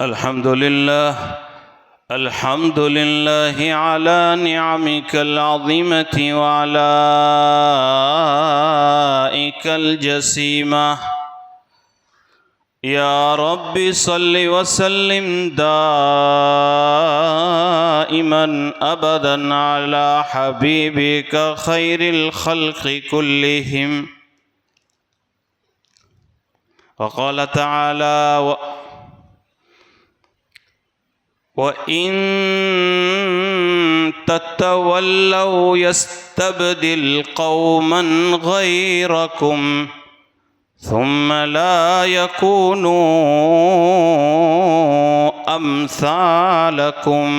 अल्हम्दुलिल्लाह अला निअमिकल अज़ीमति व अलाइकल जसीमा। या रब्बि सल्लि व सल्लिम दाइमन अबदन अला हबीबिका खैरिल खल्क़ि कुल्लिहिम। व क़ाल तआला व इन ततवल्लौ यस्तब्दिल कौमन गैरकुम सुम्म ला यकूनू अम्सालकुम।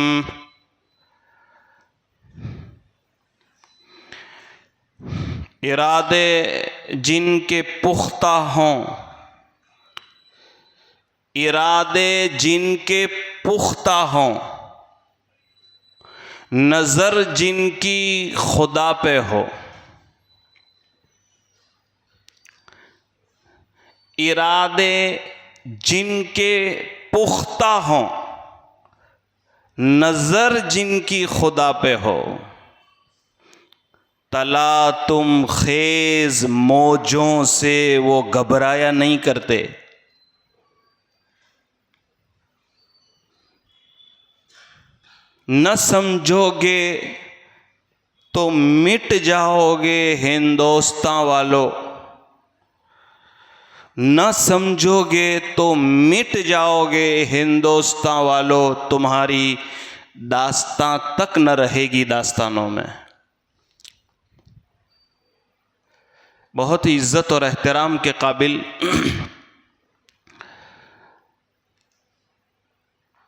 इरादे जिनके पुख्ता हों, इरादे जिनके पुख्ता हों, नज़र जिनकी खुदा पे हो। इरादे जिनके पुख्ता हों, नज़र जिनकी खुदा पे हो। तला तुम खेज मौजों से वो घबराया नहीं करते। न समझोगे तो मिट जाओगे हिंदुस्तान वालों, न समझोगे तो मिट जाओगे हिंदुस्तान वालों। तुम्हारी दास्तां तक न रहेगी दास्तानों में। बहुत ही इज्जत और एहतराम के काबिल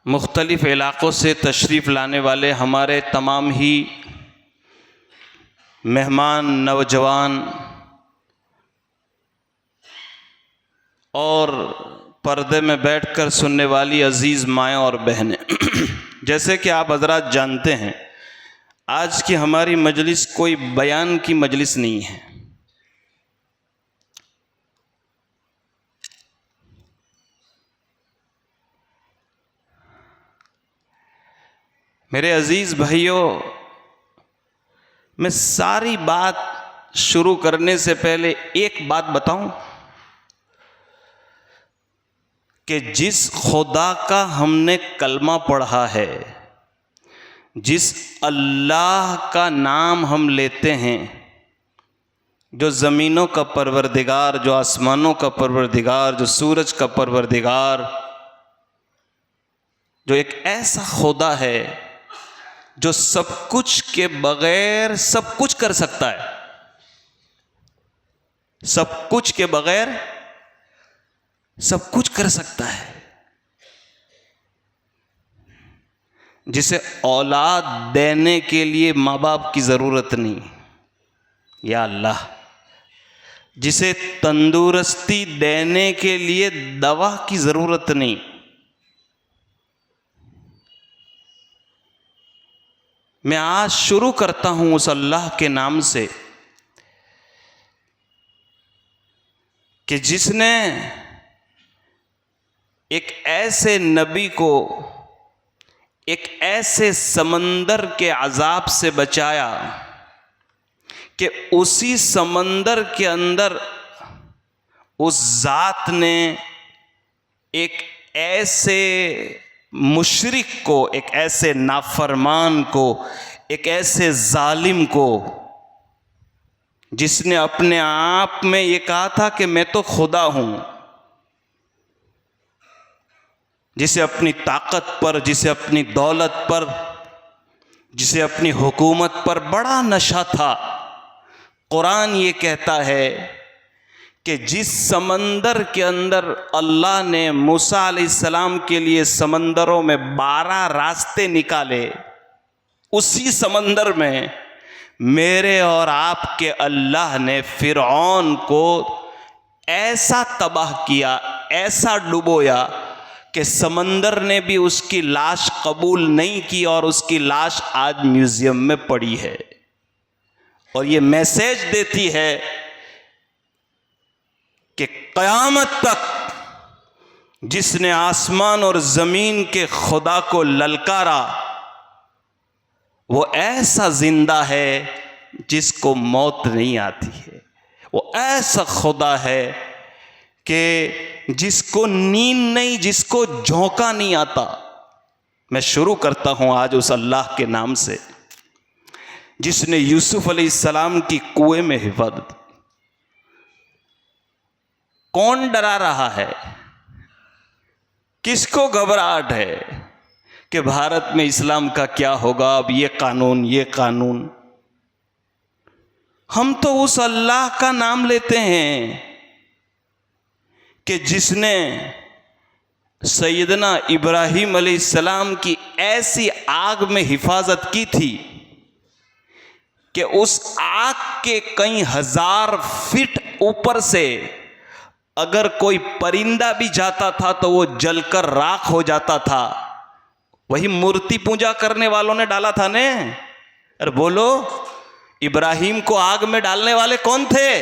मुख्तलिफ इलाक़ों से तशरीफ़ लाने वाले हमारे तमाम ही मेहमान, नौजवान और पर्दे में बैठकर सुनने वाली अज़ीज़ माएँ और बहनें, जैसे कि आप हज़रात जानते हैं, आज की हमारी मजलिस कोई बयान की मजलिस नहीं है। मेरे अज़ीज़ भाइयों, मैं सारी बात शुरू करने से पहले एक बात बताऊं कि जिस खुदा का हमने कलमा पढ़ा है, जिस अल्लाह का नाम हम लेते हैं, जो ज़मीनों का परवरदिगार, जो आसमानों का परवरदिगार, जो सूरज का परवरदिगार, जो एक ऐसा खुदा है जो सब कुछ के बगैर सब कुछ कर सकता है, सब कुछ के बगैर सब कुछ कर सकता है, जिसे औलाद देने के लिए माँ बाप की ज़रूरत नहीं, या अल्लाह, जिसे तंदुरुस्ती देने के लिए दवा की ज़रूरत नहीं। मैं आज शुरू करता हूं उस अल्लाह के नाम से कि जिसने एक ऐसे नबी को एक ऐसे समंदर के अजाब से बचाया कि उसी समंदर के अंदर उस ज़ात ने एक ऐसे मुशरिक को, एक ऐसे नाफरमान को, एक ऐसे जालिम को, जिसने अपने आप में ये कहा था कि मैं तो खुदा हूं, जिसे अपनी ताकत पर, जिसे अपनी दौलत पर, जिसे अपनी हुकूमत पर बड़ा नशा था। कुरान ये कहता है कि जिस समंदर के अंदर अल्लाह ने मूसा अलैहिस्सलाम के लिए समंदरों में 12 रास्ते निकाले, उसी समंदर में मेरे और आपके अल्लाह ने फिरौन को ऐसा तबाह किया, ऐसा डुबोया कि समंदर ने भी उसकी लाश कबूल नहीं की और उसकी लाश आज म्यूज़ियम में पड़ी है। और ये मैसेज देती है कि क़यामत तक जिसने आसमान और ज़मीन के खुदा को ललकारा, वो ऐसा जिंदा है जिसको मौत नहीं आती है। वो ऐसा खुदा है कि जिसको नींद नहीं, जिसको झोंका नहीं आता। मैं शुरू करता हूँ आज उस अल्लाह के नाम से जिसने यूसुफ अलैहिस्सलाम की कुएं में हिफाजत। कौन डरा रहा है, किसको घबराहट है कि भारत में इस्लाम का क्या होगा, अब ये कानून ये कानून। हम तो उस अल्लाह का नाम लेते हैं कि जिसने सैयदना इब्राहीम अलैहिस्सलाम की ऐसी आग में हिफाजत की थी कि उस आग के कई हजार फीट ऊपर से अगर कोई परिंदा भी जाता था तो वो जलकर राख हो जाता था। वही मूर्ति पूजा करने वालों ने डाला था ने। अरे बोलो, इब्राहिम को आग में डालने वाले कौन थे?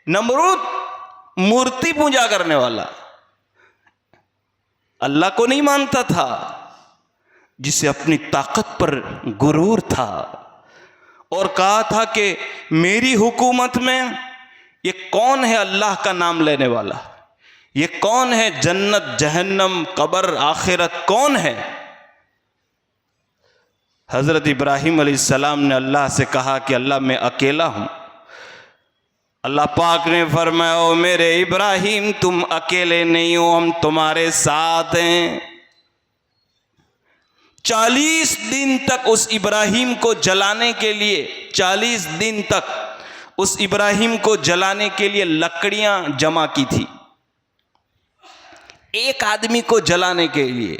नमरूद, मूर्ति पूजा करने वाला। अल्लाह को नहीं मानता था, जिसे अपनी ताकत पर गुरूर था और कहा था कि मेरी हुकूमत में ये कौन है अल्लाह का नाम लेने वाला, ये कौन है जन्नत जहन्नम कब्र आखिरत कौन है। हज़रत इब्राहीम अलैहिस्सलाम ने अल्लाह से कहा कि अल्लाह मैं अकेला हूँ। अल्लाह पाक ने फरमाया, ओ मेरे इब्राहीम तुम अकेले नहीं हो, हम तुम्हारे साथ हैं। 40 दिन तक उस इब्राहीम को जलाने के लिए, 40 दिन तक उस इब्राहीम को जलाने के लिए लकड़ियां जमा की थी, एक आदमी को जलाने के लिए,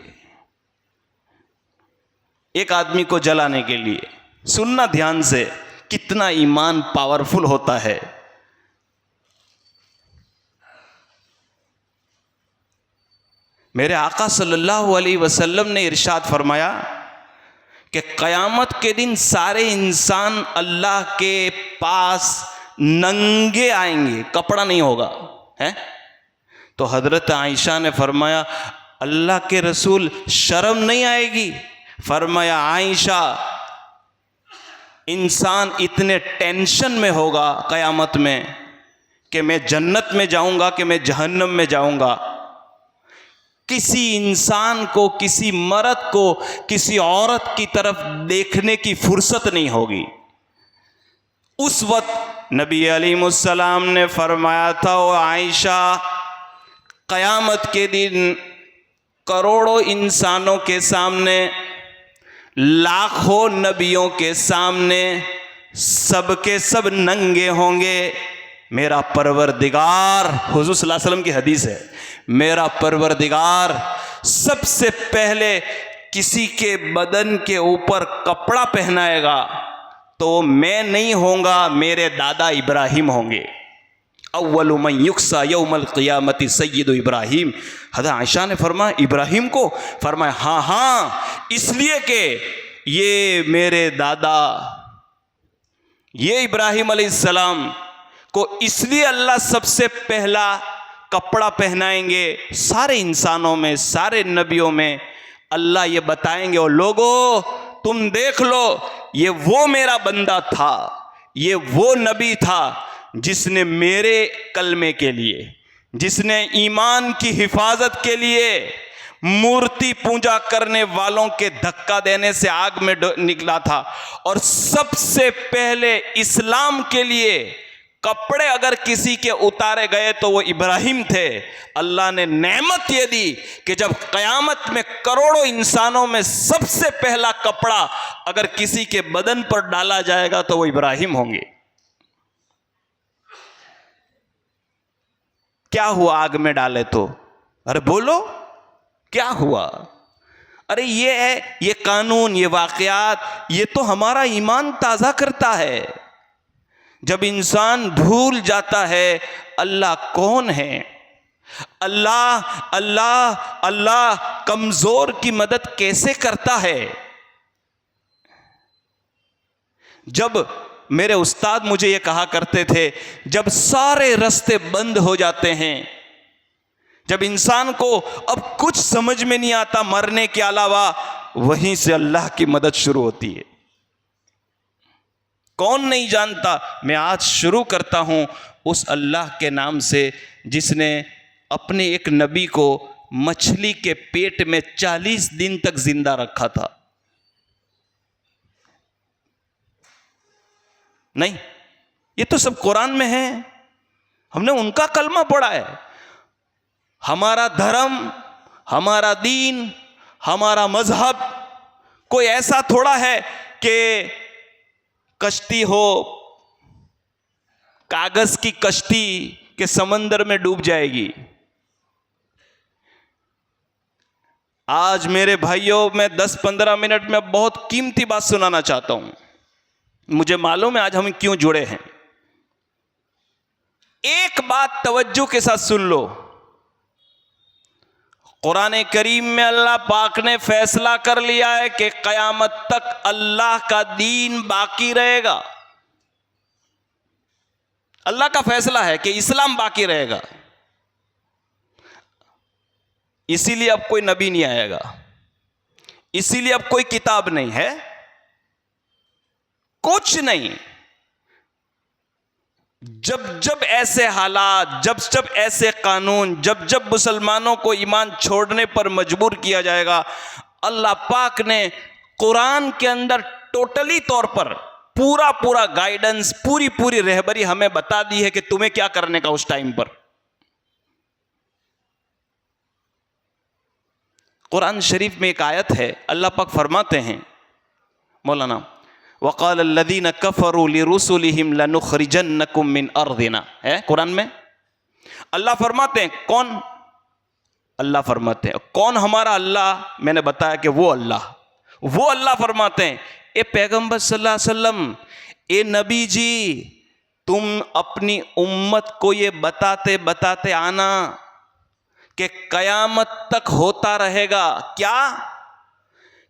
एक आदमी को जलाने के लिए। सुनना ध्यान से, कितना ईमान पावरफुल होता है। मेरे आका सल्लल्लाहु अलैहि वसल्लम ने इरशाद फरमाया कि क़यामत के दिन सारे इंसान अल्लाह के पास नंगे आएंगे, कपड़ा नहीं होगा है। तो हज़रत आयशा ने फरमाया, अल्लाह के रसूल शर्म नहीं आएगी? फरमाया, आयशा इंसान इतने टेंशन में होगा क़यामत में कि मैं जन्नत में जाऊंगा कि मैं जहन्नम में जाऊंगा। किसी इंसान को, किसी मर्द को किसी औरत की तरफ देखने की फुर्सत नहीं होगी। उस वक्त नबी अलैहिस्सलाम ने फरमाया था, ओ आयशा क़यामत के दिन करोड़ों इंसानों के सामने, लाखों नबियों के सामने सबके सब नंगे होंगे। मेरा परवरदिगार, हुज़ूर सल्लल्लाहु अलैहि वसल्लम की हदीस है, मेरा परवरदिगार सबसे पहले किसी के बदन के ऊपर कपड़ा पहनाएगा तो मैं नहीं होऊंगा, मेरे दादा इब्राहिम होंगे। अव्वलु मन युक्सा यौमल क़ियामति सय्यिदु इब्राहिम। हज़रत आयशा ने फरमाया, इब्राहिम को? फरमाया, हाँ हाँ, इसलिए कि ये मेरे दादा, ये इब्राहिम अलैहिस्सलाम को इसलिए अल्लाह सबसे पहला कपड़ा पहनाएंगे। सारे इंसानों में, सारे नबियों में अल्लाह ये बताएंगे, और लोगों तुम देख लो, ये वो मेरा बंदा था, ये वो नबी था जिसने मेरे कलमे के लिए, जिसने ईमान की हिफाजत के लिए मूर्ति पूजा करने वालों के धक्का देने से आग में निकला था, और सबसे पहले इस्लाम के लिए कपड़े अगर किसी के उतारे गए तो वो इब्राहिम थे। अल्लाह ने नेमत ये दी कि जब क़यामत में करोड़ों इंसानों में सबसे पहला कपड़ा अगर किसी के बदन पर डाला जाएगा तो वो इब्राहिम होंगे। क्या हुआ आग में डाले तो? अरे बोलो क्या हुआ? अरे ये है, ये कानून, ये वाक़यात, ये तो हमारा ईमान ताज़ा करता है। जब इंसान भूल जाता है अल्लाह कौन है, अल्लाह अल्लाह अल्लाह कमज़ोर की मदद कैसे करता है। जब मेरे उस्ताद मुझे ये कहा करते थे, जब सारे रास्ते बंद हो जाते हैं, जब इंसान को अब कुछ समझ में नहीं आता मरने के अलावा, वहीं से अल्लाह की मदद शुरू होती है। कौन नहीं जानता? मैं आज शुरू करता हूं उस अल्लाह के नाम से जिसने अपने एक नबी को मछली के पेट में 40 दिन तक जिंदा रखा था। नहीं, ये तो सब कुरान में है, हमने उनका कलमा पढ़ा है। हमारा धर्म, हमारा दीन, हमारा मजहब कोई ऐसा थोड़ा है कि कश्ती हो, कागज की कश्ती के समंदर में डूब जाएगी। आज मेरे भाइयों, मैं 10-15 मिनट में बहुत कीमती बात सुनाना चाहता हूं। मुझे मालूम है आज हम क्यों जुड़े हैं। एक बात तवज्जो के साथ सुन लो। कुरान करीम में अल्लाह पाक ने फैसला कर लिया है कि कयामत तक अल्लाह का दीन बाकी रहेगा। अल्लाह का फैसला है कि इस्लाम बाकी रहेगा। इसीलिए अब कोई नबी नहीं आएगा, इसीलिए अब कोई किताब नहीं है, कुछ नहीं। जब जब ऐसे हालात, जब जब ऐसे कानून, जब जब मुसलमानों को ईमान छोड़ने पर मजबूर किया जाएगा, अल्लाह पाक ने कुरान के अंदर टोटली तौर पर पूरा पूरा गाइडेंस, पूरी पूरी रहबरी हमें बता दी है कि तुम्हें क्या करने का उस टाइम पर। कुरान शरीफ में एक आयत है, अल्लाह पाक फरमाते हैं, मौलाना वक़ाल अल्लज़ीना कफ़रू लिरुसुलिहिम लनुख़रिजन्नकुम मिन अर्दिना, है कुरान में। अल्लाह फरमाते हैं, कौन? अल्लाह फरमाते हैं, कौन हमारा अल्लाह? मैंने बताया कि वो अल्लाह फरमाते हैं, ए पैगंबर सल्लल्लाहु अलैहि वसल्लम, ए नबी जी, तुम अपनी उम्मत को ये बताते बताते आना कि कयामत तक होता रहेगा। क्या?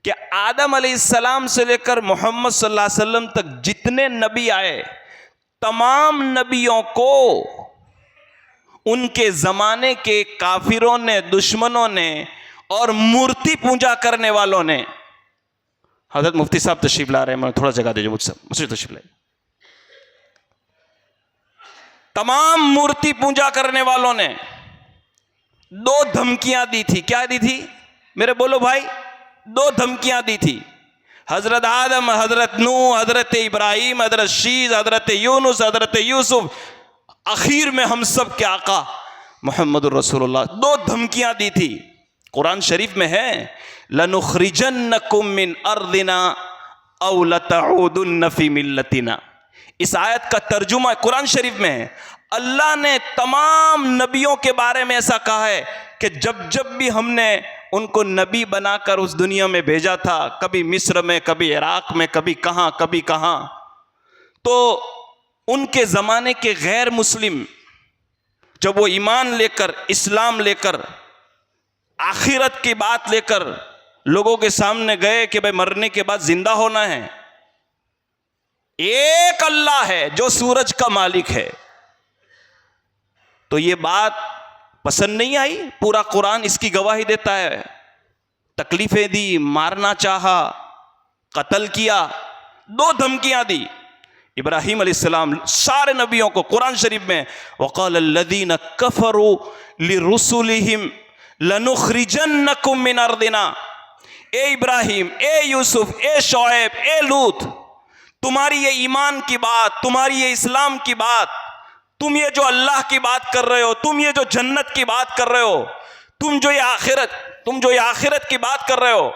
कि आदम अलैहिस्सलाम से लेकर मोहम्मद सल्लल्लाहु अलैहि वसल्लम तक जितने नबी आए, तमाम नबियों को उनके जमाने के काफिरों ने, दुश्मनों ने और मूर्ति पूजा करने वालों ने, हजरत मुफ्ती साहब तशरीफ ला रहे हैं, थोड़ा जगह दीजिए मुझसे तशरीफ लाए। तमाम मूर्ति पूजा करने वालों ने 2 धमकियां दी थी। क्या दी थी मेरे, बोलो भाई? 2 धमकियां दी थी। हजरत आदम, हजरत नूह, हजरत इब्राहिम, हजरत शीस, हजरत यूनुस, हजरत यूसुफ, आखिर में हम सब के आका मोहम्मद रसूलुल्लाह, 2 धमकियां दी थी। कुरान शरीफ में है, लनुखरिजन्नकुम मिन अर्दिना औ लतऊदुन्न फी मिल्लतिना। इस आयत का तर्जुमा कुरान शरीफ में है। अल्लाह ने तमाम नबियों के बारे में ऐसा कहा है कि जब जब भी हमने उनको नबी बनाकर उस दुनिया में भेजा था, कभी मिस्र में, कभी इराक में, कभी कहां, तो उनके ज़माने के गैर मुस्लिम जब वो ईमान लेकर, इस्लाम लेकर, आखिरत की बात लेकर लोगों के सामने गए कि भाई मरने के बाद जिंदा होना है, एक अल्लाह है जो सूरज का मालिक है, तो ये बात पसंद नहीं आई। पूरा कुरान इसकी गवाही देता है। तकलीफें दी, मारना चाहा, कत्ल किया, 2 धमकियां दी इब्राहिम अलैहिस्सलाम, सारे नबियों को। कुरान शरीफ में वक़ाल अल्लज़ीना कफ़रू लिरुसुलिहिम लनुख़रिजन्नकुम मिन अर्दिना, ए इब्राहिम, ए यूसुफ, ए शोएब, ए लूत, तुम्हारी ये ईमान की बात, तुम्हारी ये इस्लाम की बात, तुम ये जो अल्लाह की बात कर रहे हो, तुम ये जो जन्नत की बात कर रहे हो, तुम जो ये आखिरत की बात कर रहे हो,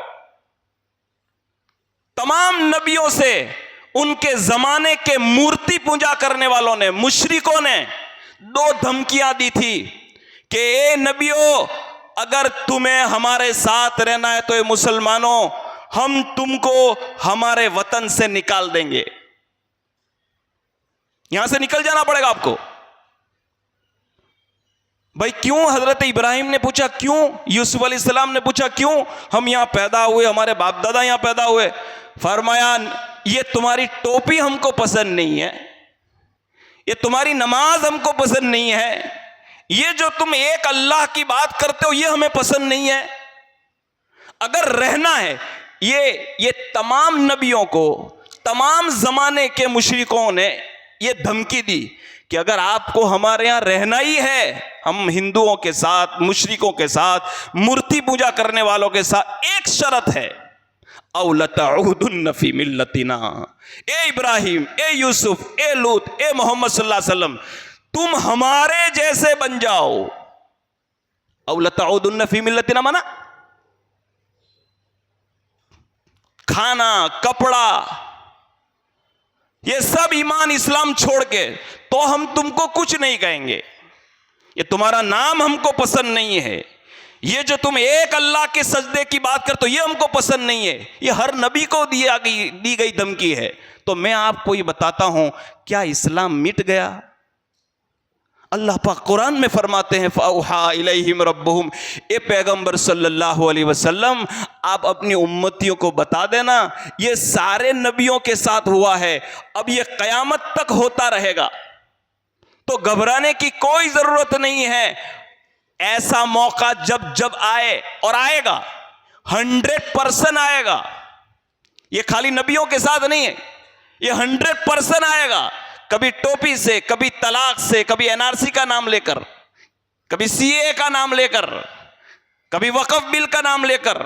तमाम नबियों से उनके जमाने के मूर्ति पूजा करने वालों ने, मुशरिकों ने 2 धमकियां दी थी कि ए नबियों, अगर तुम्हें हमारे साथ रहना है तो ये मुसलमानों, हम तुमको हमारे वतन से निकाल देंगे, यहां से निकल जाना पड़ेगा आपको। भाई क्यों? हजरत इब्राहिम ने पूछा क्यों, यूसुफ अलैहिस्सलाम ने पूछा क्यों हम यहां पैदा हुए, हमारे बाप दादा यहां पैदा हुए। फरमाया, ये तुम्हारी टोपी हमको पसंद नहीं है, ये तुम्हारी नमाज हमको पसंद नहीं है, ये जो तुम एक अल्लाह की बात करते हो ये हमें पसंद नहीं है। अगर रहना है, ये तमाम नबियों को तमाम जमाने के मुशरिकों ने ये धमकी दी कि अगर आपको हमारे यहां रहना ही है, हम हिंदुओं के साथ, मुशरिकों के साथ, मूर्ति पूजा करने वालों के साथ एक शर्त है, औ लतऊदुन्न फी मिल्लतिना। ए इब्राहिम, ए यूसुफ, ए लूत, ए मोहम्मद सल्लल्लाहु अलैहि वसल्लम, तुम हमारे जैसे बन जाओ। औ लतऊदुन्न फी मिल्लतिना माना खाना, कपड़ा, ये सब ईमान इस्लाम छोड़ के, तो हम तुमको कुछ नहीं कहेंगे। ये तुम्हारा नाम हमको पसंद नहीं है, ये जो तुम एक अल्लाह के सजदे की बात करते हो ये हमको पसंद नहीं है। ये हर नबी को दी गई धमकी है। तो मैं आपको ये बताता हूं, क्या इस्लाम मिट गया? अल्लाह पाक कुरान में फरमाते हैं, फ़अौहा इलैहिम रब्बुहुम, ए पैगंबर सल्लल्लाहु अलैहि वसल्लम, आप अपनी उम्मतियों को बता देना, ये सारे नबियों के साथ हुआ है, अब ये क़यामत तक होता रहेगा, तो घबराने की कोई जरूरत नहीं है। ऐसा मौका जब जब आए, और आएगा, 100% आएगा, ये खाली नबियों के साथ नहीं है, ये 100% आएगा। कभी टोपी से, कभी तलाक से, कभी एनआरसी का नाम लेकर, कभी सीए का नाम लेकर, कभी वक्फ बिल का नाम लेकर,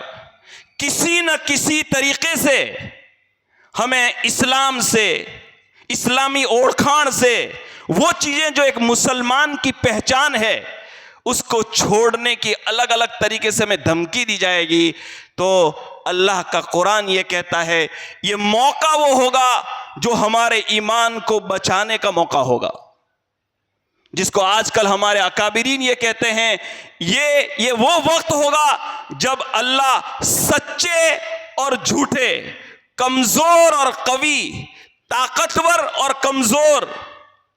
किसी न किसी तरीके से हमें इस्लाम से, इस्लामी ओढ़खाण से, वो चीजें जो एक मुसलमान की पहचान है, उसको छोड़ने की अलग अलग तरीके से हमें धमकी दी जाएगी। तो अल्लाह का कुरान ये कहता है, ये मौका वो होगा जो हमारे ईमान को बचाने का मौका होगा, जिसको आजकल हमारे अकाबिरीन ये कहते हैं, ये वो वक्त होगा जब अल्लाह सच्चे और झूठे, कमजोर और कवी, ताकतवर और कमजोर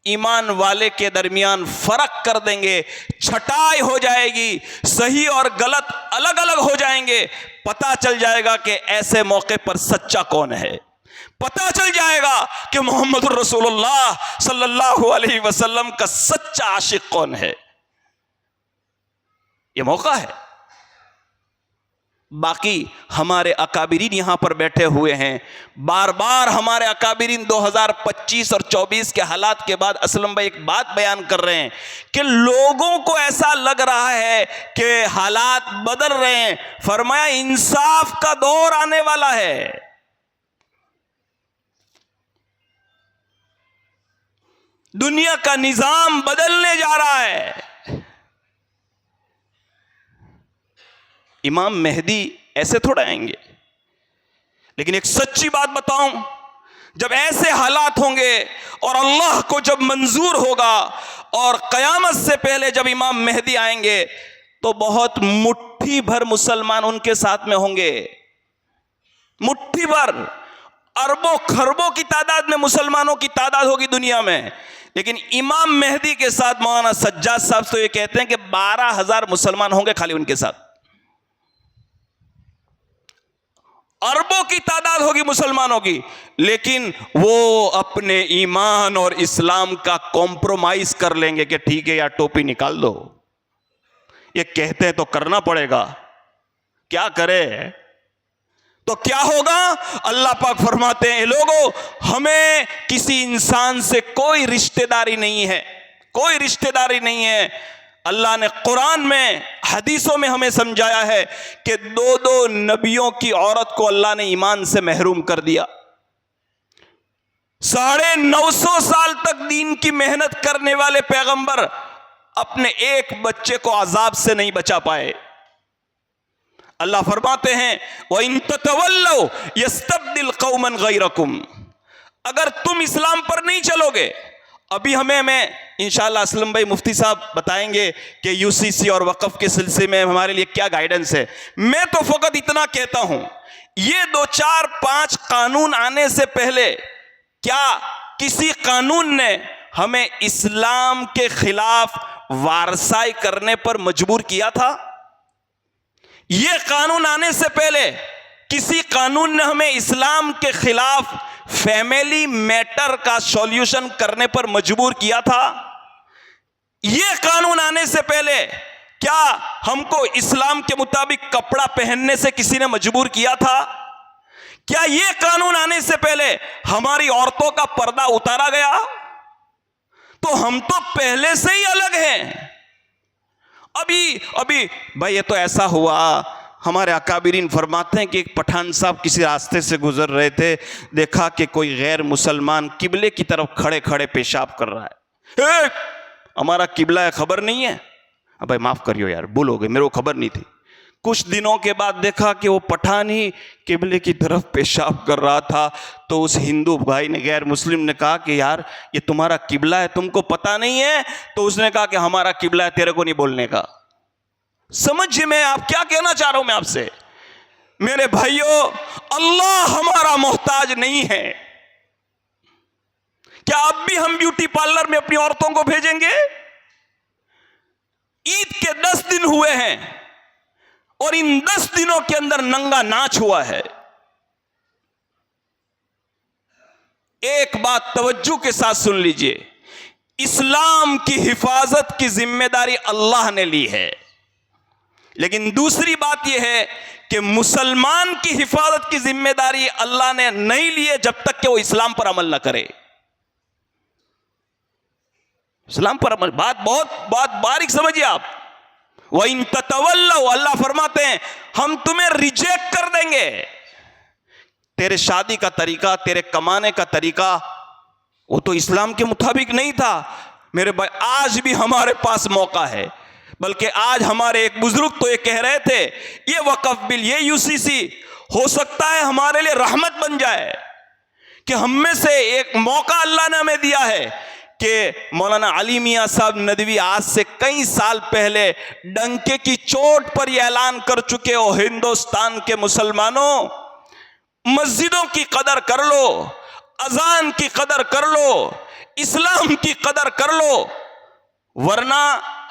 ईमान वाले के दरमियान फर्क कर देंगे। छटाई हो जाएगी, सही और गलत अलग अलग हो जाएंगे। पता चल जाएगा कि ऐसे मौके पर सच्चा कौन है, पता चल जाएगा कि मोहम्मद रसूलुल्लाह सल्लल्लाहु अलैहि वसल्लम का सच्चा आशिक कौन है। यह मौका है। बाकी हमारे अकाबिरीन यहां पर बैठे हुए हैं, बार बार हमारे अकाबिरीन 2025 और 24 के हालात के बाद असलम भाई एक बात बयान कर रहे हैं कि लोगों को ऐसा लग रहा है कि हालात बदल रहे हैं। फरमाया इंसाफ का दौर आने वाला है। दुनिया का निजाम बदलने जा रहा है। इमाम मेहदी ऐसे थोड़ा आएंगे। लेकिन एक सच्ची बात बताऊं, जब ऐसे हालात होंगे और अल्लाह को जब मंजूर होगा और क़यामत से पहले जब इमाम मेहदी आएंगे, तो बहुत मुट्ठी भर मुसलमान उनके साथ में होंगे। मुट्ठी भर, अरबों खरबों की तादाद में मुसलमानों की तादाद होगी दुनिया में। लेकिन इमाम मेहदी के साथ मौलाना सज्जाद साहब तो ये कहते हैं कि 12,000 मुसलमान होंगे खाली उनके साथ। अरबों की तादाद होगी मुसलमानों की, लेकिन वो अपने ईमान और इस्लाम का कॉम्प्रोमाइज कर लेंगे कि ठीक है यार टोपी निकाल दो। ये कहते हैं तो करना पड़ेगा, क्या करे तो क्या होगा। अल्लाह पाक फरमाते हैं, लोगों हमें किसी इंसान से कोई रिश्तेदारी नहीं है, कोई रिश्तेदारी नहीं है। अल्लाह ने कुरान में, हदीसों में हमें समझाया है कि 2 नबियों की औरत को अल्लाह ने ईमान से महरूम कर दिया। 950 साल तक दीन की मेहनत करने वाले पैगंबर अपने एक बच्चे को अजाब से नहीं बचा पाए। अल्लाह फरमाते हैं, व इन ततवल्लौ यस्तब्दिल कौमन गैरकुम, अगर तुम इस्लाम पर नहीं चलोगे। अभी हमें इंशाअल्लाह असलम भाई मुफ्ती साहब बताएंगे कि यूसीसी और वक़फ़ के सिलसिले में हमारे लिए क्या गाइडेंस है। मैं तो फ़कत इतना कहता हूं, ये 2, 4, 5 कानून आने से पहले क्या किसी कानून ने हमें इस्लाम के खिलाफ वारसाई करने पर मजबूर किया था? ये कानून आने से पहले किसी कानून ने हमें इस्लाम के खिलाफ फैमिली मैटर का सॉल्यूशन करने पर मजबूर किया था? ये कानून आने से पहले क्या हमको इस्लाम के मुताबिक कपड़ा पहनने से किसी ने मजबूर किया था? क्या ये कानून आने से पहले हमारी औरतों का पर्दा उतारा गया? तो हम तो पहले से ही अलग हैं। अभी भाई ये तो ऐसा हुआ, हमारे अकाबिरीन फरमाते हैं कि एक पठान साहब किसी रास्ते से गुजर रहे थे, देखा कि कोई गैर मुसलमान किबले की तरफ खड़े खड़े पेशाब कर रहा है। हमारा किबला है, खबर नहीं है? अब भाई माफ करियो यार, भूल हो गई, मेरे को खबर नहीं थी। कुछ दिनों के बाद देखा कि वो पठान ही किबले की तरफ पेशाब कर रहा था। तो उस हिंदू भाई ने, गैर मुस्लिम ने कहा कि यार ये तुम्हारा किबला है, तुमको पता नहीं है? तो उसने कहा कि हमारा किबला है, तेरे को नहीं बोलने का। समझिए मैं आप क्या कहना चाह रहा हूं मैं आपसे। मेरे भाइयों, अल्लाह हमारा मोहताज नहीं है। क्या अब भी हम ब्यूटी पार्लर में अपनी औरतों को भेजेंगे? ईद के 10 दिन हुए हैं और इन 10 दिनों के अंदर नंगा नाच हुआ है। एक बात तवज्जो के साथ सुन लीजिए, इस्लाम की हिफाजत की जिम्मेदारी अल्लाह ने ली है, लेकिन दूसरी बात यह है कि मुसलमान की हिफाजत की जिम्मेदारी अल्लाह ने नहीं ली है जब तक कि वो इस्लाम पर अमल ना करे। इस्लाम पर अमल, बात बारीक समझिए आप। वह इन ततवल्लो, अल्लाह फरमाते हैं हम तुम्हें रिजेक्ट कर देंगे। तेरे शादी का तरीका, तेरे कमाने का तरीका वो तो इस्लाम के मुताबिक नहीं था। मेरे भाई आज भी हमारे पास मौका है, बल्कि आज हमारे एक बुजुर्ग तो ये कह रहे थे, ये वक्फ बिल, ये यूसीसी हो सकता है हमारे लिए रहमत बन जाए कि हम में से एक मौका अल्लाह ने हमें दिया है कि मौलाना अली मियाँ साहब नदवी आज से कई साल पहले डंके की चोट पर यह ऐलान कर चुके हो, हिंदुस्तान के मुसलमानों, मस्जिदों की कदर कर लो, अजान की कदर कर लो, इस्लाम की कदर कर लो। वरना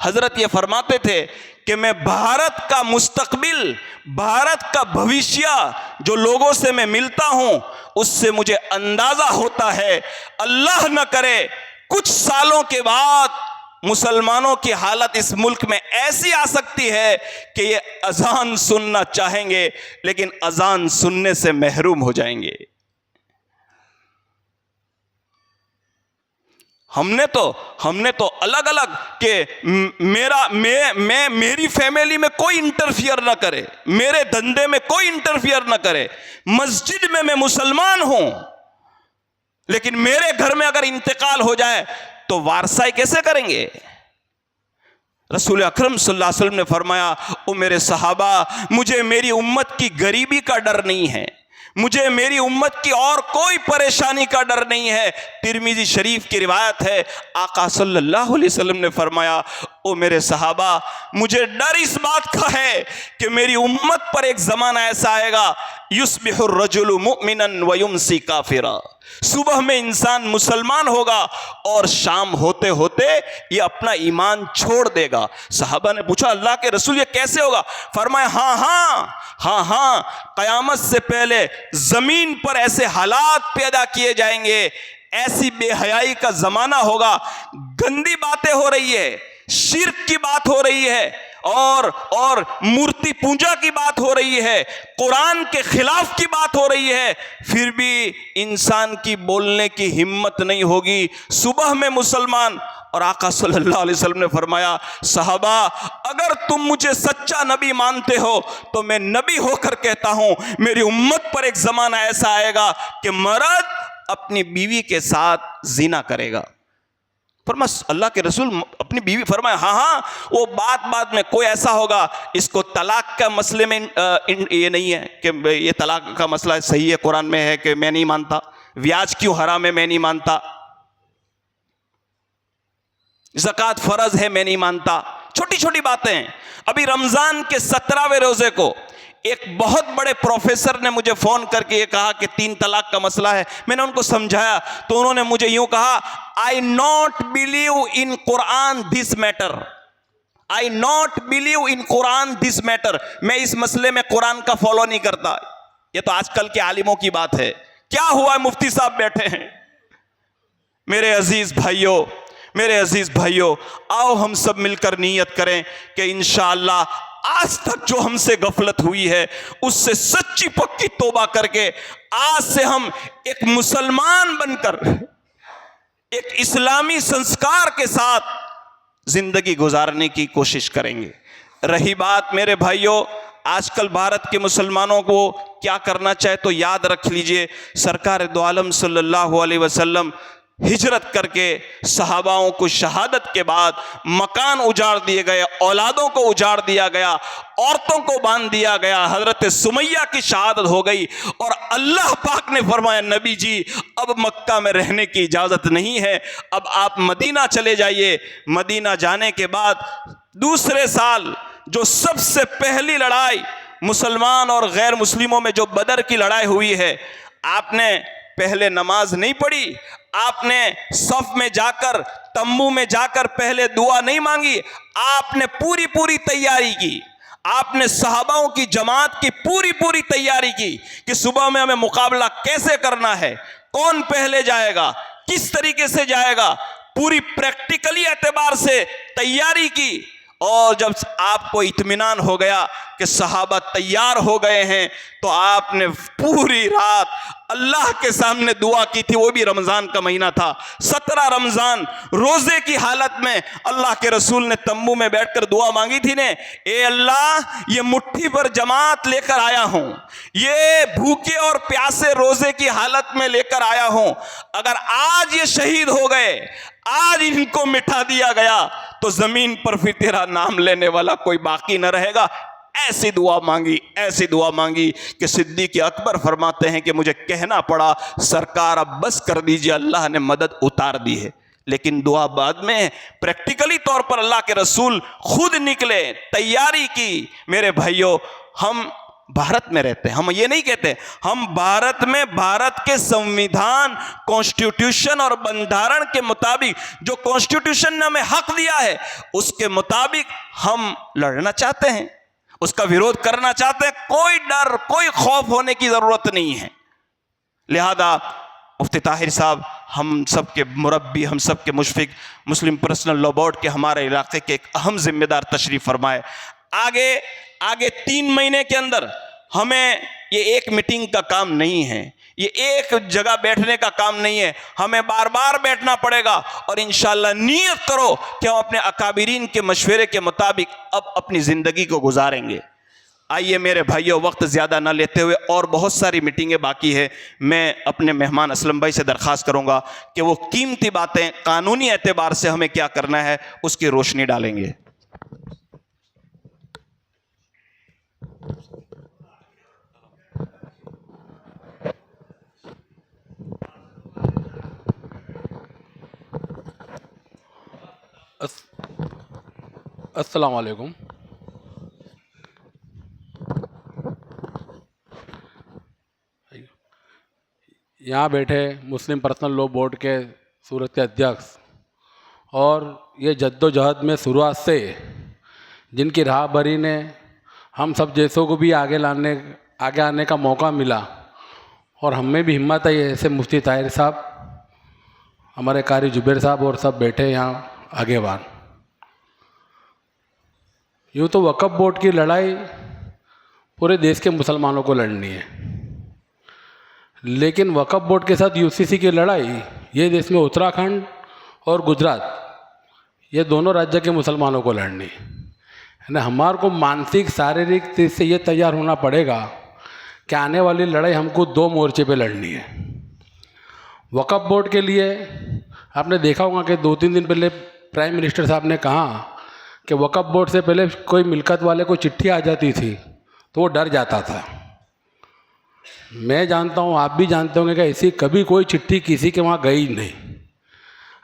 हजरत ये फरमाते थे कि मैं भारत का मुस्तकबिल, भारत का भविष्य जो लोगों से मैं मिलता हूं उससे मुझे अंदाजा होता है, अल्लाह न करे कुछ सालों के बाद मुसलमानों की हालत इस मुल्क में ऐसी आ सकती है कि ये अजान सुनना चाहेंगे लेकिन अजान सुनने से महरूम हो जाएंगे। हमने तो अलग अलग के मेरी फैमिली में कोई इंटरफियर ना करे, मेरे धंधे में कोई इंटरफियर ना करे, मस्जिद में मैं मुसलमान हूं, लेकिन मेरे घर में अगर इंतकाल हो जाए तो वारसाई कैसे करेंगे? रसूल अकरम सल्लल्लाहु अलैहि वसल्लम ने फरमाया, ओ मेरे सहाबा, मुझे मेरी उम्मत की गरीबी का डर नहीं है, मुझे मेरी उम्मत की और कोई परेशानी का डर नहीं है। तिरमिजी शरीफ की रिवायत है, आका सल्लल्लाहु अलैहि वसल्लम ने फरमाया, ओ मेरे सहाबा, मुझे डर इस बात का है कि मेरी उम्मत पर एक जमाना ऐसा आएगा, युस्बिहुर रजुलु मुमिनन व युमसी काफिरा, सुबह में इंसान मुसलमान होगा और शाम होते होते ये अपना ईमान छोड़ देगा। सहाबा ने पूछा, अल्लाह के रसूल ये कैसे होगा? फरमाया, हाँ, कयामत से पहले जमीन पर ऐसे हालात पैदा किए जाएंगे, ऐसी बेहयाई का जमाना होगा, गंदी बातें हो रही है, शिर्क की बात हो रही है और मूर्ति पूजा की बात हो रही है, कुरान के खिलाफ की बात हो रही है, फिर भी इंसान की बोलने की हिम्मत नहीं होगी। सुबह में मुसलमान, और आका सल्लल्लाहु अलैहि वसल्लम ने फरमाया, सहाबा अगर तुम मुझे सच्चा नबी मानते हो तो मैं नबी होकर कहता हूं, मेरी उम्मत पर एक जमाना ऐसा आएगा कि मर्द अपनी बीवी के साथ जिना करेगा। फरमाया, अल्लाह के रसूल अपनी बीवी? फरमाया, हाँ, वो बात में कोई ऐसा होगा, इसको तलाक का मसले में ये नहीं है कि ये तलाक का मसला सही है कुरान में है कि मैं नहीं मानता, ब्याज क्यों हराम है मैं नहीं मानता, ज़कात फर्ज है मैं नहीं मानता, छोटी छोटी बातें। अभी रमजान के 17वें रोजे को एक बहुत बड़े प्रोफेसर ने मुझे फोन करके ये कहा कि 3 तलाक का मसला है। मैंने उनको समझाया तो उन्होंने मुझे यूं कहा, I not believe in Quran this matter, I not believe in Quran this matter, मैं इस मसले में कुरान का फॉलो नहीं करता। ये तो आजकल के आलिमों की बात है। क्या हुआ, मुफ्ती साहब बैठे हैं। मेरे अजीज भाइयों, मेरे अजीज़ भाइयों, आओ हम सब मिलकर नीयत करें कि इंशाअल्लाह आज तक जो हमसे गफलत हुई है उससे सच्ची पक्की तौबा करके आज से हम एक मुसलमान बनकर एक इस्लामी संस्कार के साथ जिंदगी गुजारने की कोशिश करेंगे। रही बात मेरे भाइयों आजकल भारत के मुसलमानों को क्या करना चाहे, तो याद रख लीजिए सरकार दो आलम सल्लल्लाहु अलैहि वसल्लम हिजरत करके सहाबाओं को शहादत के बाद मकान उजाड़ दिए गए, औलादों को उजाड़ दिया गया, औरतों को बांध दिया गया। हजरत सुमैया की शहादत हो गई और अल्लाह पाक ने फरमाया नबी जी अब मक्का में रहने की इजाज़त नहीं है, अब आप मदीना चले जाइए। मदीना जाने के बाद दूसरे साल जो सबसे पहली लड़ाई मुसलमान और गैर मुस्लिमों में जो बदर की लड़ाई हुई है, आपने पहले नमाज नहीं पढ़ी, आपने सफ में जाकर तंबू में जाकर पहले दुआ नहीं मांगी, आपने पूरी तैयारी की। आपने सहाबाओं की जमात की पूरी तैयारी की कि सुबह में हमें मुकाबला कैसे करना है, कौन पहले जाएगा, किस तरीके से जाएगा, पूरी प्रैक्टिकली एतबार से तैयारी की। और जब आपको इत्मीनान हो गया कि सहाबा तैयार हो गए हैं, तो आपने पूरी रात अल्लाह के सामने दुआ की थी। वो भी रमज़ान का महीना था, 17 रमज़ान रोज़े की हालत में अल्लाह के रसूल ने तंबू में बैठकर दुआ मांगी थी ने, ए अल्लाह ये मुट्ठी पर जमात लेकर आया हूँ, ये भूखे और प्यासे रोज़े की हालत में लेकर आया हूँ, अगर आज ये शहीद हो गए, आज इनको मिटा दिया गया, तो ज़मीन पर फिर तेरा नाम लेने वाला कोई बाकी न रहेगा। ऐसी दुआ मांगी कि सिद्दीक़ अकबर फरमाते हैं कि मुझे कहना पड़ा सरकार अब बस कर दीजिए, अल्लाह ने मदद उतार दी है। लेकिन दुआ बाद में प्रैक्टिकली तौर पर अल्लाह के रसूल खुद निकले, तैयारी की। मेरे भाइयों हम भारत में रहते हैं, हम ये नहीं कहते, हम भारत में भारत के संविधान कॉन्स्टिट्यूशन और बंधारण के मुताबिक जो कॉन्स्टिट्यूशन ने हमें हक दिया है उसके मुताबिक हम लड़ना चाहते हैं, उसका विरोध करना चाहते हैं। कोई डर कोई खौफ होने की ज़रूरत नहीं है। लिहाजा मुफ्ती ताहिर साहब हम सब के मुरब्बी, हम सब के मुशफिक, मुस्लिम पर्सनल लॉ बोर्ड के हमारे इलाके के एक अहम जिम्मेदार तशरीफ़ फरमाए। आगे 3 महीने के अंदर हमें ये एक मीटिंग का काम नहीं है, ये एक जगह बैठने का काम नहीं है, हमें बार बार बैठना पड़ेगा। और इंशाअल्लाह नियत करो कि हम अपने अकाबिरीन के मशवरे के मुताबिक अब अपनी ज़िंदगी को गुजारेंगे। आइए मेरे भाइयों वक्त ज़्यादा ना लेते हुए, और बहुत सारी मीटिंगें बाकी है, मैं अपने मेहमान असलम भाई से दरख्वास्त करूँगा कि वो कीमती बातें कानूनी एतबार से हमें क्या करना है उसकी रोशनी डालेंगे। अस्सलाम वालेकुम। यहाँ बैठे मुस्लिम पर्सनल लॉ बोर्ड के सूरत के अध्यक्ष और ये जद्दोजहद में शुरुआत से जिनकी राह भरी ने हम सब जैसों को भी आगे आने का मौका मिला, और हमें भी हिम्मत आई ऐसे मुफ्ती ताहिर साहब, हमारे कारी जुबैर साहब और सब बैठे यहाँ आगेवान। यूँ तो वक़्फ़ बोर्ड की लड़ाई पूरे देश के मुसलमानों को लड़नी है, लेकिन वक़्फ़ बोर्ड के साथ यूसीसी की लड़ाई ये देश में उत्तराखंड और गुजरात ये दोनों राज्य के मुसलमानों को लड़नी है ना। हमारे को मानसिक शारीरिक चीज़ से ये तैयार होना पड़ेगा कि आने वाली लड़ाई हमको 2 मोर्चे पे लड़नी है। वक़्फ़ बोर्ड के लिए आपने देखा होगा कि 2-3 दिन पहले प्राइम मिनिस्टर साहब ने कहा कि वक़्फ़ बोर्ड से पहले कोई मिल्कत वाले को चिट्ठी आ जाती थी तो वो डर जाता था। मैं जानता हूँ, आप भी जानते होंगे कि ऐसी कभी कोई चिट्ठी किसी के वहाँ गई नहीं।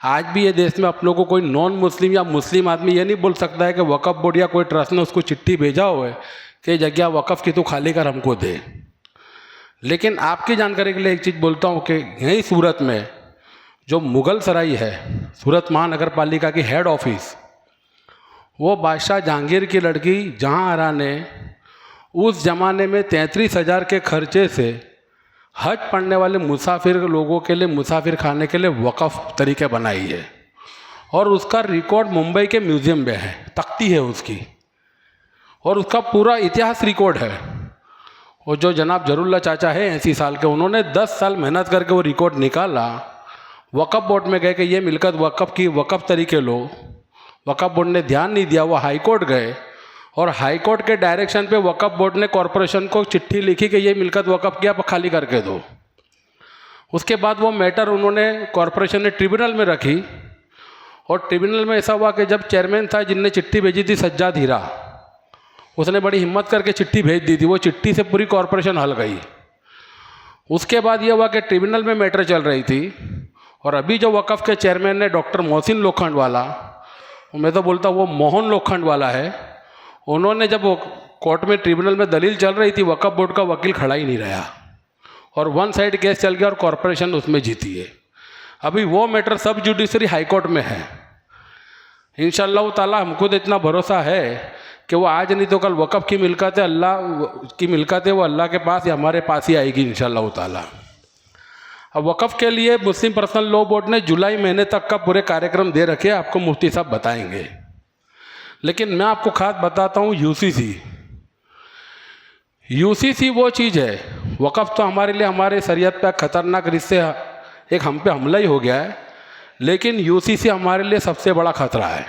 आज भी ये देश में आप लोगों को कोई नॉन मुस्लिम या मुस्लिम आदमी ये नहीं बोल सकता है कि वक़्फ़ बोर्ड या कोई ट्रस्ट ने उसको चिट्ठी भेजा हो है कि जगह वक़्फ़ की तो खाली कर हमको दे। लेकिन आपकी जानकारी के लिए एक चीज़ बोलता हूँ कि यहीं सूरत में जो मुग़ल सराय है, सूरत महानगर पालिका की हेड ऑफिस, वो बादशाह जहांगीर की लड़की जहां आरा ने उस ज़माने में 33,000 के खर्चे से हज पढ़ने वाले मुसाफिर लोगों के लिए मुसाफिर खाने के लिए वक़्फ़ तरीके बनाई है। और उसका रिकॉर्ड मुंबई के म्यूज़ियम में है, तख्ती है उसकी, और उसका पूरा इतिहास रिकॉर्ड है। और जो जनाब जरूल्ला चाचा है 80 साल के, उन्होंने 10 साल मेहनत करके वो रिकॉर्ड निकाला। वक़्फ़ बोर्ड में गए कि ये मिल्कत वक़्फ़ की वक़्फ़ तरीके लो, वक़्फ़ बोर्ड ने ध्यान नहीं दिया। वो हाई कोर्ट गए और हाई कोर्ट के डायरेक्शन पे वक़्फ़ बोर्ड ने कॉरपोरेशन को चिट्ठी लिखी कि ये मिल्कत वक़्फ़ की आप खाली करके दो। उसके बाद वो मैटर उन्होंने कॉरपोरेशन ने ट्रिब्यूनल में रखी, और ट्रिब्यूनल में ऐसा हुआ कि जब चेयरमैन था जिनने चिट्ठी भेजी थी सज्जाद हीरा, उसने बड़ी हिम्मत करके चिट्ठी भेज दी थी। वो चिट्ठी से पूरी कॉरपोरेशन हल गई। उसके बाद ये हुआ कि ट्रिब्यूनल में मैटर चल रही थी, और अभी जो वक़्फ़ के चेयरमैन ने डॉक्टर मोहसिन लोखंडवाला, मैं तो बोलता वो मोहन लोखंडवाला है, उन्होंने जब वो कोर्ट में ट्रिब्यूनल में दलील चल रही थी, वक़्फ़ बोर्ड का वकील खड़ा ही नहीं रहा और वन साइड केस चल गया और कॉरपोरेशन उसमें जीती है। अभी वो मैटर सब जुडिशरी हाई कोर्ट में है। इंशाअल्लाह ताला हमको तो इतना भरोसा है कि वो आज नहीं तो कल वक़्फ़ की मिल्कत है, अल्लाह की मिल्कत है, वो अल्लाह के पास या हमारे पास ही आएगी इंशाअल्लाह ताला। अब वक़्फ़ के लिए मुस्लिम पर्सनल लॉ बोर्ड ने जुलाई महीने तक का पूरे कार्यक्रम दे रखे, आपको मुफ्ती साहब बताएंगे। लेकिन मैं आपको खास बताता हूँ यूसीसी वो चीज़ है, वक़्फ़ तो हमारे लिए हमारे शरीयत पे ख़तरनाक रिश्ते एक हम पे हमला ही हो गया है, लेकिन यूसीसी हमारे लिए सबसे बड़ा ख़तरा है,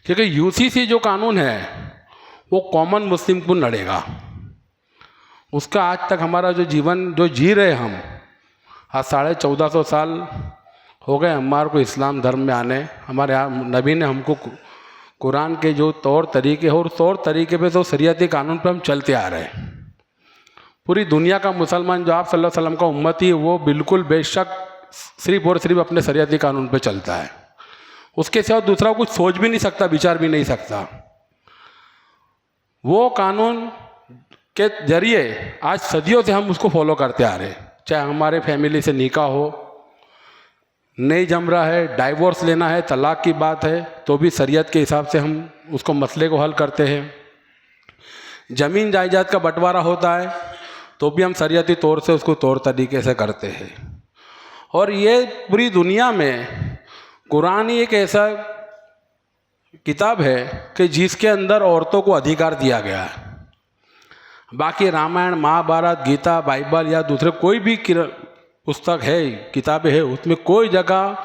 क्योंकि यूसीसी जो कानून है वो कॉमन मुस्लिम को लड़ेगा। उसका आज तक हमारा जो जीवन जो जी रहे हम, आज 1450 साल हो गए हमारे को इस्लाम धर्म में आने। हमारे यहाँ नबी ने हमको कुरान के जो तौर तरीके हैं और तौर तरीके पे तो शरीयती कानून पे हम चलते आ रहे हैं। पूरी दुनिया का मुसलमान जो आप सल्लल्लाहु अलैहि वसल्लम का उम्मती है, वो बिल्कुल बेशक सिर्फ और सिर्फ अपने शरीयती कानून पे चलता है। उसके सिवा दूसरा कुछ सोच भी नहीं सकता, विचार भी नहीं सकता। वो कानून के जरिए आज सदियों से हम उसको फॉलो करते आ रहे हैं। चाहे हमारे फैमिली से निकाह हो, नहीं जम रहा है, डाइवोर्स लेना है, तलाक की बात है, तो भी शरीयत के हिसाब से हम उसको मसले को हल करते हैं। ज़मीन जायदाद का बंटवारा होता है तो भी हम शरीयती तौर से उसको तौर तरीके से करते हैं। और ये पूरी दुनिया में कुरान ही एक ऐसा किताब है कि जिसके अंदर औरतों को अधिकार दिया गया है। बाकी रामायण, महाभारत, गीता, बाइबल या दूसरे कोई भी पुस्तक है, किताबें है, उसमें कोई जगह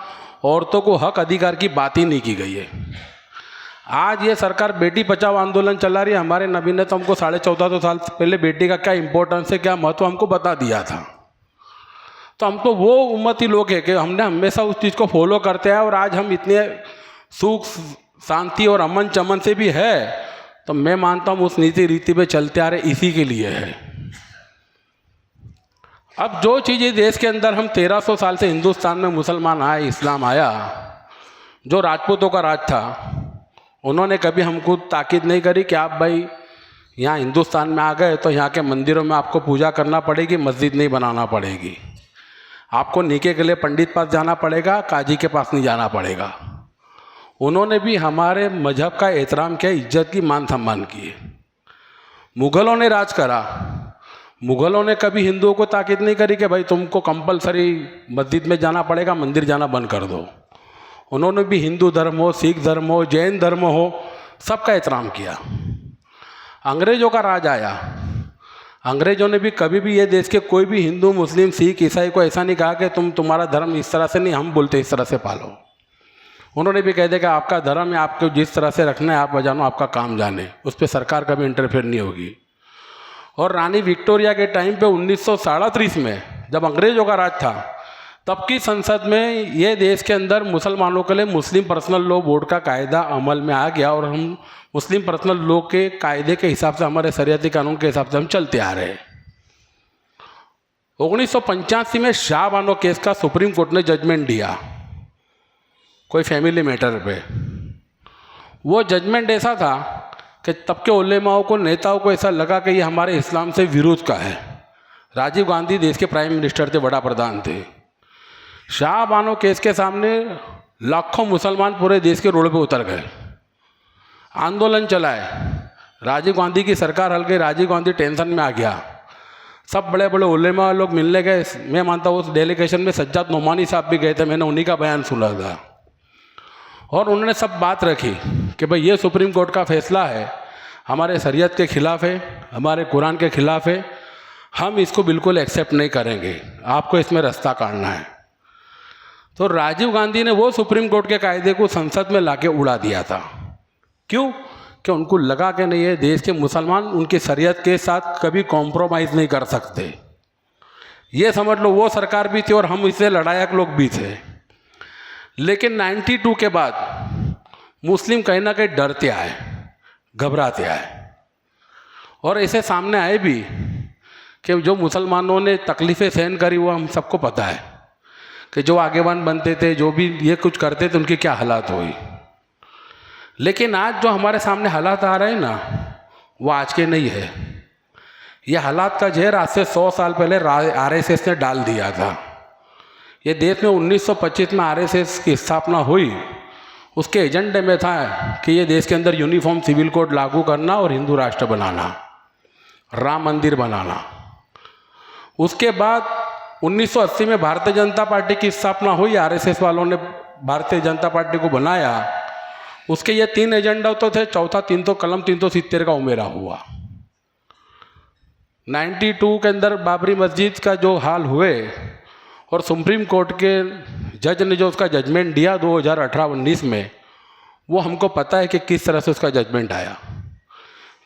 औरतों को हक अधिकार की बात ही नहीं की गई है। आज ये सरकार बेटी बचाओ आंदोलन चला रही है। हमारे नबी ने तो हमको 1450 साल पहले बेटी का क्या इंपॉर्टेंस है, क्या महत्व हमको बता दिया था। तो हम तो वो उम्मती लोग हैं कि हमने हमेशा उस चीज़ को फॉलो करते हैं, और आज हम इतने सुख शांति और अमन चमन से भी है, तो मैं मानता हूँ उस नीति रीति पे चलते आ रहे इसी के लिए है। अब जो चीज़ें देश के अंदर हम 1300 साल से हिंदुस्तान में मुसलमान आए, इस्लाम आया, जो राजपूतों का राज था, उन्होंने कभी हमको ताकीद नहीं करी कि आप भाई यहाँ हिंदुस्तान में आ गए तो यहाँ के मंदिरों में आपको पूजा करना पड़ेगी, मस्जिद नहीं बनाना पड़ेगी, आपको निके के लिए पंडित पास जाना पड़ेगा, काजी के पास नहीं जाना पड़ेगा। उन्होंने भी हमारे मजहब का एहतराम किया, इज्जत की, मान सम्मान किए। मुग़लों ने राज करा, मुग़लों ने कभी हिंदुओं को ताकीद नहीं करी कि भाई तुमको कंपलसरी मस्जिद में जाना पड़ेगा, मंदिर जाना बंद कर दो। उन्होंने भी हिंदू धर्म हो, सिख धर्म हो, जैन धर्म हो, सबका एहतराम किया। अंग्रेज़ों का राज आया, अंग्रेज़ों ने भी कभी भी ये देश के कोई भी हिंदू, मुस्लिम, सिख, ईसाई को ऐसा नहीं कहा कि तुम्हारा धर्म इस तरह से नहीं, हम बोलते इस तरह से पालो। उन्होंने भी कह दिया कि आपका धर्म है, आपको जिस तरह से रखना है आप बजानो, आपका काम जाने, उस पर सरकार कभी इंटरफेयर नहीं होगी। और रानी विक्टोरिया के टाइम पे 1937 में जब अंग्रेज़ों का राज था, तब की संसद में ये देश के अंदर मुसलमानों के लिए मुस्लिम पर्सनल लॉ बोर्ड का कायदा अमल में आ गया, और हम मुस्लिम पर्सनल लॉ के कायदे के हिसाब से, हमारे शरीयती कानून के हिसाब से हम चलते आ रहे हैं। 1985 में शाह बानो केस का सुप्रीम कोर्ट ने जजमेंट दिया कोई फैमिली मैटर पे। वो जजमेंट ऐसा था कि तब के उलेमाओं को, नेताओं को ऐसा लगा कि ये हमारे इस्लाम से विरोध का है। राजीव गांधी देश के प्राइम मिनिस्टर थे, बड़ा प्रधान थे। शाह बानो केस के सामने लाखों मुसलमान पूरे देश के रोड पे उतर गए, आंदोलन चलाए। राजीव गांधी की सरकार हल गई, राजीव गांधी टेंशन में आ गया। सब बड़े बड़े उलेमा लोग मिलने गए। मैं मानता हूँ उस डेलीगेशन में सज्जाद नोमानी साहब भी गए थे, मैंने उन्हीं का बयान सुना था। और उन्होंने सब बात रखी कि भाई ये सुप्रीम कोर्ट का फैसला है, हमारे शरीयत के ख़िलाफ़ है, हमारे कुरान के ख़िलाफ़ है, हम इसको बिल्कुल एक्सेप्ट नहीं करेंगे, आपको इसमें रास्ता काटना है। तो राजीव गांधी ने वो सुप्रीम कोर्ट के कायदे को संसद में लाके उड़ा दिया था। क्यों? कि उनको लगा कि नहीं, ये देश के मुसलमान उनकी शरीयत के साथ कभी कॉम्प्रोमाइज़ नहीं कर सकते। ये समझ लो वो सरकार भी थी और हम इससे लड़ायक लोग भी थे। लेकिन 92 के बाद मुस्लिम कहीं ना कहीं डरते आए, घबराते आए, और ऐसे सामने आए भी कि जो मुसलमानों ने तकलीफ़ें सहन करी वो हम सबको पता है कि जो आगेवान बनते थे, जो भी ये कुछ करते थे, उनकी क्या हालात हुई। लेकिन आज जो हमारे सामने हालात आ रहे हैं ना, वो आज के नहीं है। ये हालात का जहर आज से 100 साल पहले RSS ने डाल दिया था। ये देश में 1925 में RSS की स्थापना हुई, उसके एजेंडे में था कि ये देश के अंदर यूनिफॉर्म सिविल कोड लागू करना और हिंदू राष्ट्र बनाना, राम मंदिर बनाना। उसके बाद 1980 में भारतीय जनता पार्टी की स्थापना हुई, RSS वालों ने भारतीय जनता पार्टी को बनाया। उसके ये 3 एजेंडा तो थे, चौथा कलम 370 का उमेरा हुआ। 92 के अंदर बाबरी मस्जिद का जो हाल हुए और सुप्रीम कोर्ट के जज ने जो उसका जजमेंट दिया 2018-19 में, वो हमको पता है कि किस तरह से उसका जजमेंट आया।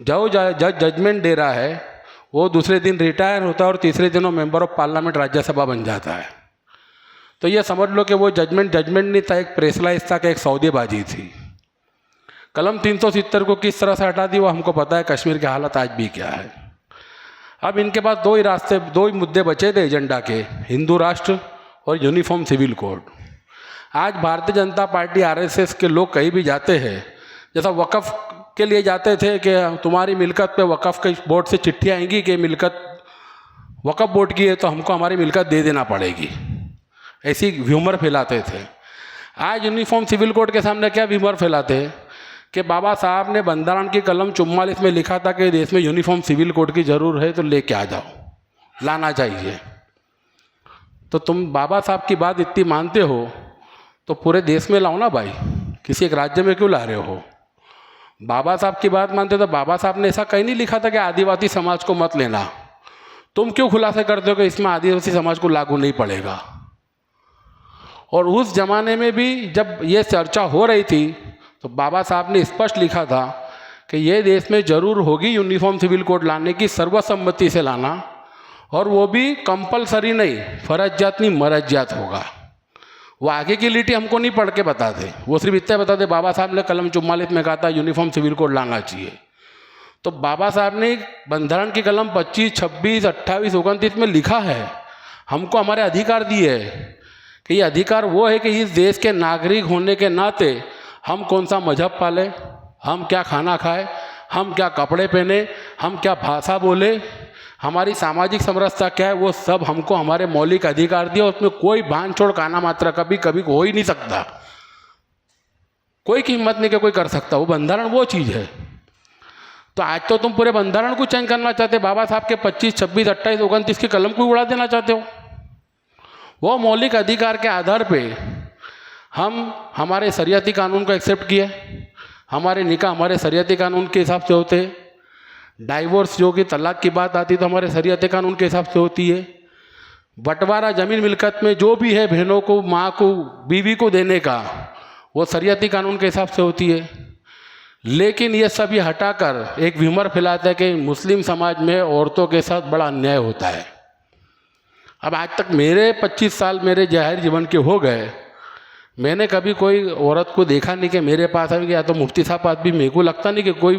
जो जज जजमेंट दे रहा है वो दूसरे दिन रिटायर होता है और तीसरे दिन वो मेंबर ऑफ पार्लियामेंट राज्यसभा बन जाता है। तो ये समझ लो कि वो जजमेंट नहीं था, एक प्रेसलाइज था, कि एक सौदेबाजी थी। कलम 370 को किस तरह से हटा दी वो हमको पता है, कश्मीर की हालत आज भी क्या है। अब इनके पास 2 ही रास्ते, 2 ही मुद्दे बचे थे एजेंडा के, हिंदू राष्ट्र और यूनिफॉर्म सिविल कोड। आज भारतीय जनता पार्टी RSS के लोग कहीं भी जाते हैं, जैसा वक़्फ़ के लिए जाते थे कि तुम्हारी मिल्कत पे वक़्फ़ के बोर्ड से चिट्ठी आएंगी कि मिल्कत वक़्फ़ बोर्ड की है तो हमको हमारी मिल्कत दे देना पड़ेगी, ऐसी व्यूमर फैलाते थे। आज यूनिफॉर्म सिविल कोड के सामने क्या व्यूमर फैलाते हैं कि बाबा साहब ने बंधारण की कलम 44 में लिखा था कि देश में यूनिफॉर्म सिविल कोड की ज़रूर है, तो लेके आ जाओ, लाना चाहिए। तो तुम बाबा साहब की बात इतनी मानते हो तो पूरे देश में लाओ ना भाई, किसी एक राज्य में क्यों ला रहे हो? बाबा साहब की बात मानते हो तो बाबा साहब ने ऐसा कहीं नहीं लिखा था कि आदिवासी समाज को मत लेना। तुम क्यों खुलासा करते हो कि इसमें आदिवासी समाज को लागू नहीं पड़ेगा? और उस जमाने में भी जब ये चर्चा हो रही थी तो बाबा साहब ने स्पष्ट लिखा था कि ये देश में ज़रूर होगी यूनिफॉर्म सिविल कोड लाने की, सर्वसम्मति से लाना, और वो भी कंपलसरी नहीं, फर्जियात नहीं मरजियात होगा। वो आगे की लिटी हमको नहीं पढ़ के बताते, वो सिर्फ इतना बताते बाबा साहब ने कलम 44 में कहा था यूनिफॉर्म सिविल कोड लाना चाहिए। तो बाबा साहब ने बंधारण की कलम 25, 26, 28, 29 में लिखा है, हमको हमारे अधिकार दिए है कि ये अधिकार वो है कि इस देश के नागरिक होने के नाते हम कौन सा मजहब पाले, हम क्या खाना खाए, हम क्या कपड़े पहने, हम क्या भाषा बोले, हमारी सामाजिक समरसता क्या है, वो सब हमको हमारे मौलिक अधिकार दिए। उसमें कोई बांध छोड़ काना मात्रा कभी हो ही नहीं सकता, कोई की हिम्मत नहीं कि कोई कर सकता। वो बंधारण वो चीज़ है। तो आज तो तुम पूरे बंधारण को चेंज करना चाहते, बाबा साहब के 25, 26, 28, 29 की कलम को उड़ा देना चाहते हो। वो मौलिक अधिकार के आधार पे हम हमारे शरीयती कानून को एक्सेप्ट किए, हमारे निकाह हमारे शरीयती कानून के हिसाब से होते हैं, डाइवोर्स जो कि तलाक की बात आती तो हमारे शरीयती कानून के हिसाब से होती है, बंटवारा ज़मीन मिल्कत में जो भी है बहनों को, माँ को, बीवी को देने का, वो शरीयती कानून के हिसाब से होती है। लेकिन ये सभी हटाकर एक व्यूमर फैलाता है कि मुस्लिम समाज में औरतों के साथ बड़ा अन्याय होता है। अब आज तक मेरे 25 साल मेरे जाहिर जीवन के हो गए, मैंने कभी कोई औरत को देखा नहीं कि मेरे पास आएगी, या तो मुफ्ती साहब पास भी मेरे को लगता नहीं कि कोई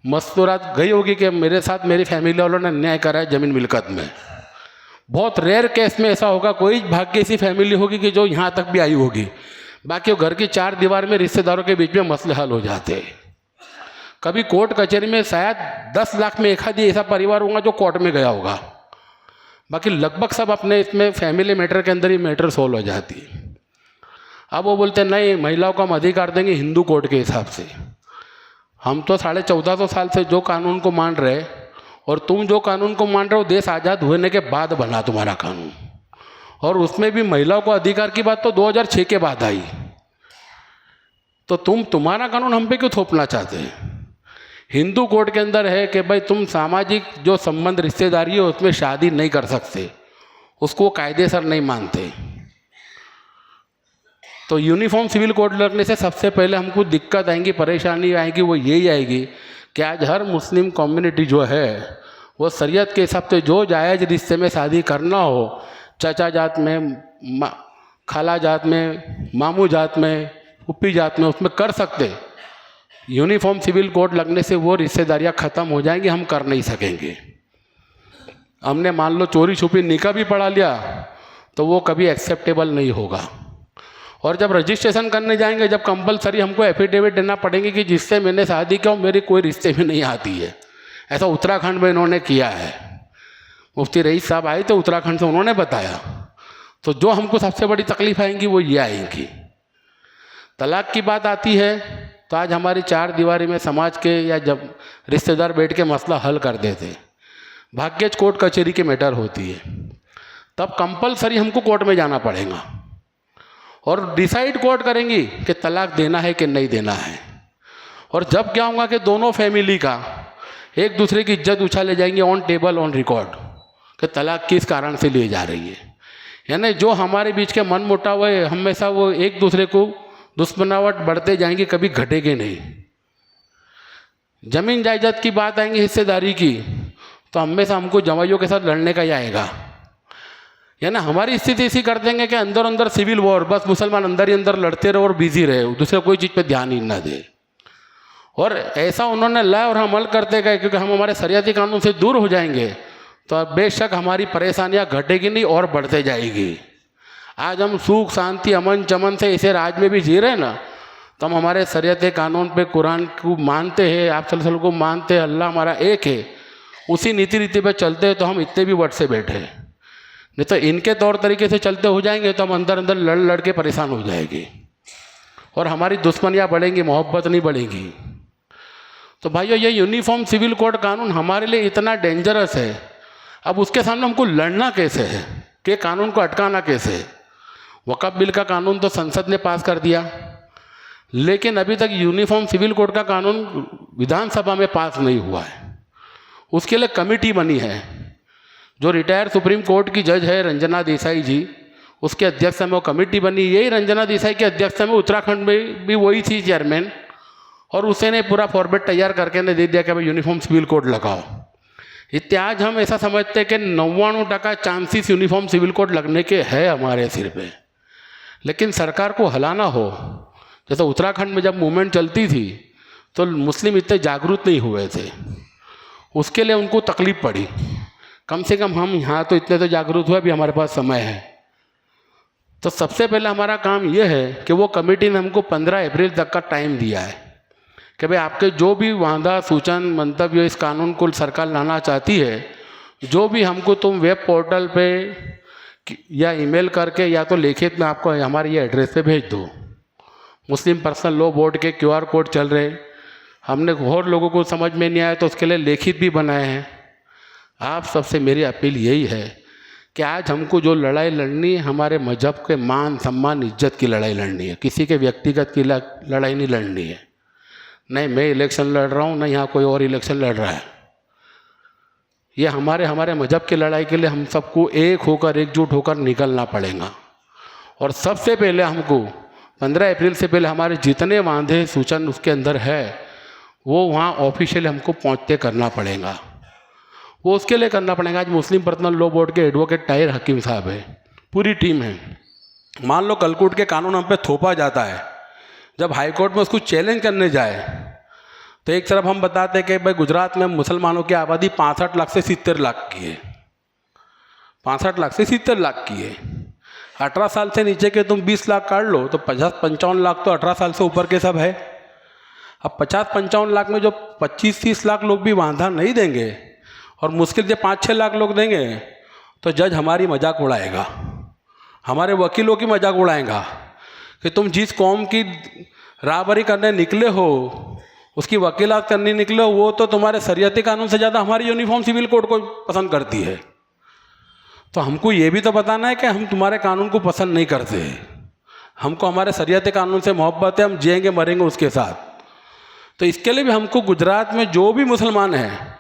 मस्तूरात गई होगी कि मेरे साथ मेरी फैमिली वालों ने अन्याय करा है ज़मीन मिल्कत में। बहुत रेयर केस में ऐसा होगा, कोई भाग्य ऐसी फैमिली होगी कि जो यहाँ तक भी आई होगी। बाकी वो घर की 4 दीवार में रिश्तेदारों के बीच में मसले हल हो जाते हैं। कभी कोर्ट कचहरी में शायद 10 लाख में एक आधी ऐसा परिवार होगा जो कोर्ट में गया होगा, बाकी लगभग सब अपने इसमें फैमिली मैटर के अंदर ही मैटर सोल्व हो जाती है। अब वो बोलते हैं नहीं, महिलाओं को हम अधिकार देंगे हिंदू कोर्ट के हिसाब से। हम तो 1450 साल से जो कानून को मान रहे, और तुम जो कानून को मान रहे हो देश आज़ाद होने के बाद बना तुम्हारा कानून, और उसमें भी महिलाओं को अधिकार की बात तो 2006 के बाद आई। तो तुम्हारा कानून हम पे क्यों थोपना चाहते हैं? हिंदू कोड के अंदर है कि भाई तुम सामाजिक जो संबंध रिश्तेदारी है उसमें शादी नहीं कर सकते, उसको कायदेसर नहीं मानते। तो यूनिफॉर्म सिविल कोड लगने से सबसे पहले हमको दिक्कत आएंगी, परेशानी आएगी, वो यही आएगी कि आज हर मुस्लिम कम्युनिटी जो है वो शरीयत के हिसाब से जो जायज़ रिश्ते में शादी करना हो, चाचा जात में, खाला जात में, मामू जात में, फूफी जात में, उसमें कर सकते। यूनिफॉर्म सिविल कोड लगने से वो रिश्तेदारियाँ ख़त्म हो जाएंगी, हम कर नहीं सकेंगे। हमने मान लो चोरी छुपी निकाह भी पढ़ा लिया तो वो कभी एक्सेप्टेबल नहीं होगा। और जब रजिस्ट्रेशन करने जाएंगे, जब कंपलसरी हमको एफिडेविट देना पड़ेंगे कि जिससे मैंने शादी किया मेरी कोई रिश्ते में नहीं आती है। ऐसा उत्तराखंड में इन्होंने किया है। मुफ्ती रईस साहब आए तो उत्तराखंड से उन्होंने बताया। तो जो हमको सबसे बड़ी तकलीफ आएंगी वो ये आएंगी। तलाक की बात आती है तो आज हमारी चार दीवारी में समाज के या जब रिश्तेदार बैठ के मसला हल कर देते, भाग्यज कोर्ट कचहरी के मैटर होती है, तब कंपलसरी हमको कोर्ट में जाना पड़ेगा और डिसाइड कोर्ट करेंगी कि तलाक देना है कि नहीं देना है। और जब क्या होगा कि दोनों फैमिली का एक दूसरे की इज्जत उछाले जाएंगे ऑन टेबल ऑन रिकॉर्ड कि तलाक किस कारण से ली जा रही है। यानी जो हमारे बीच के मन मुटाव है हमेशा वो एक दूसरे को दुश्मनावट बढ़ते जाएंगे, कभी घटेंगे नहीं। जमीन जायदाद की बात आएंगी, हिस्सेदारी की, तो हमेशा हमको जवाइयों के साथ लड़ने का ही आएगा। यानी हमारी स्थिति ऐसी कर देंगे कि अंदर अंदर सिविल वॉर, बस मुसलमान अंदर ही अंदर लड़ते रहे और बिजी रहे, दूसरे कोई चीज़ पे ध्यान ही ना दे। और ऐसा उन्होंने लाया और हम अमल करते गए, क्योंकि हम हमारे शरीयती कानून से दूर हो जाएंगे तो अब बेशक हमारी परेशानियां घटेगी नहीं और बढ़ते जाएगी। आज हम सुख शांति अमन चमन से इसे राज में भी जी रहे हैं ना, तो हम हमारे शरीयती कानून पे कुरान को मानते हैं, आप सल्लल्लाहु अलैहि वसल्लम को मानते हैं, अल्लाह हमारा एक है, उसी नीति रीति पे चलते हैं तो हम इतने भी वट से बैठे हैं। नहीं तो इनके तौर तरीके से चलते हो जाएंगे तो हम अंदर अंदर लड़ लड़ के परेशान हो जाएंगे और हमारी दुश्मनियाँ बढ़ेंगी, मोहब्बत नहीं बढ़ेगी। तो भाइयों ये यूनिफॉर्म सिविल कोड कानून हमारे लिए इतना डेंजरस है, अब उसके सामने हमको लड़ना कैसे है कि कानून को अटकाना कैसे है। वक़्फ़ बिल का कानून तो संसद ने पास कर दिया, लेकिन अभी तक यूनिफॉर्म सिविल कोड का कानून विधानसभा में पास नहीं हुआ है। उसके लिए कमेटी बनी है, जो रिटायर्ड सुप्रीम कोर्ट की जज है रंजना देसाई जी, उसके अध्यक्ष में वो कमेटी बनी। यही रंजना देसाई के अध्यक्ष में उत्तराखंड में भी वही थी चेयरमैन, और उसे ने पूरा फॉर्मेट तैयार करके ने दे दिया कि भाई यूनिफॉर्म सिविल कोड लगाओ। इतने आज हम ऐसा समझते हैं कि 99% चांसेस यूनिफॉर्म सिविल कोड लगने के है हमारे सिर पे, लेकिन सरकार को हलाना हो। जैसे उत्तराखंड में जब मूवमेंट चलती थी तो मुस्लिम इतने जागरूक नहीं हुए थे, उसके लिए उनको तकलीफ पड़ी। कम से कम हम यहाँ तो इतने तो जागरूक हुए, भी हमारे पास समय है। तो सबसे पहले हमारा काम ये है कि वो कमेटी ने हमको 15 अप्रैल तक का टाइम दिया है कि भाई आपके जो भी वादा सूचन मंतव्य इस कानून को सरकार लाना चाहती है, जो भी हमको तुम वेब पोर्टल पे या ईमेल करके या तो लिखित में आपको हमारे ये एड्रेस पे भेज दो। मुस्लिम पर्सनल लॉ बोर्ड के QR कोड चल रहे, हमने और लोगों को समझ में नहीं आया तो उसके लिए लिखित भी बनाए हैं। आप सबसे मेरी अपील यही है कि आज हमको जो लड़ाई लड़नी है हमारे मजहब के मान सम्मान इज्जत की लड़ाई लड़नी है, किसी के व्यक्तिगत की लड़ाई नहीं लड़नी है। नहीं मैं इलेक्शन लड़ रहा हूँ, नहीं यहाँ कोई और इलेक्शन लड़ रहा है। ये हमारे मजहब की लड़ाई के लिए हम सबको एक होकर एकजुट होकर निकलना पड़ेगा। और सबसे पहले हमको 15 अप्रैल से पहले हमारे जितने वादे सूचन उसके अंदर है वो वहाँ ऑफिशियली हमको पहुँचते करना पड़ेगा। वो उसके लिए करना पड़ेगा। आज मुस्लिम पर्सनल लॉ बोर्ड के एडवोकेट ताहिर हकीम साहब है, पूरी टीम है। मान लो कलकूट के कानून हम पे थोपा जाता है, जब हाई कोर्ट में उसको चैलेंज करने जाए तो एक तरफ हम बताते हैं कि भाई गुजरात में मुसलमानों की आबादी 65 लाख से 70 लाख की है, 65 लाख से 70 लाख की है। 18 साल से नीचे के तुम 20 लाख काट लो तो 50-55 लाख तो 18 साल से ऊपर के सब है। अब 50-55 लाख में जो 25-30 लाख लोग भी वादा नहीं देंगे और मुश्किल से 5-6 लाख लोग देंगे तो जज हमारी मजाक उड़ाएगा, हमारे वकीलों की मजाक उड़ाएगा कि तुम जिस कौम की राहबरी करने निकले हो, उसकी वकीलात करने निकले हो, वो तो तुम्हारे शरीयती कानून से ज़्यादा हमारी यूनिफॉर्म सिविल कोड को पसंद करती है। तो हमको ये भी तो बताना है कि हम तुम्हारे कानून को पसंद नहीं करते। हमको हमारे शरीयत कानून से मोहब्बत है, हम जिएंगे मरेंगे उसके साथ। तो इसके लिए भी हमको गुजरात में जो भी मुसलमान हैं,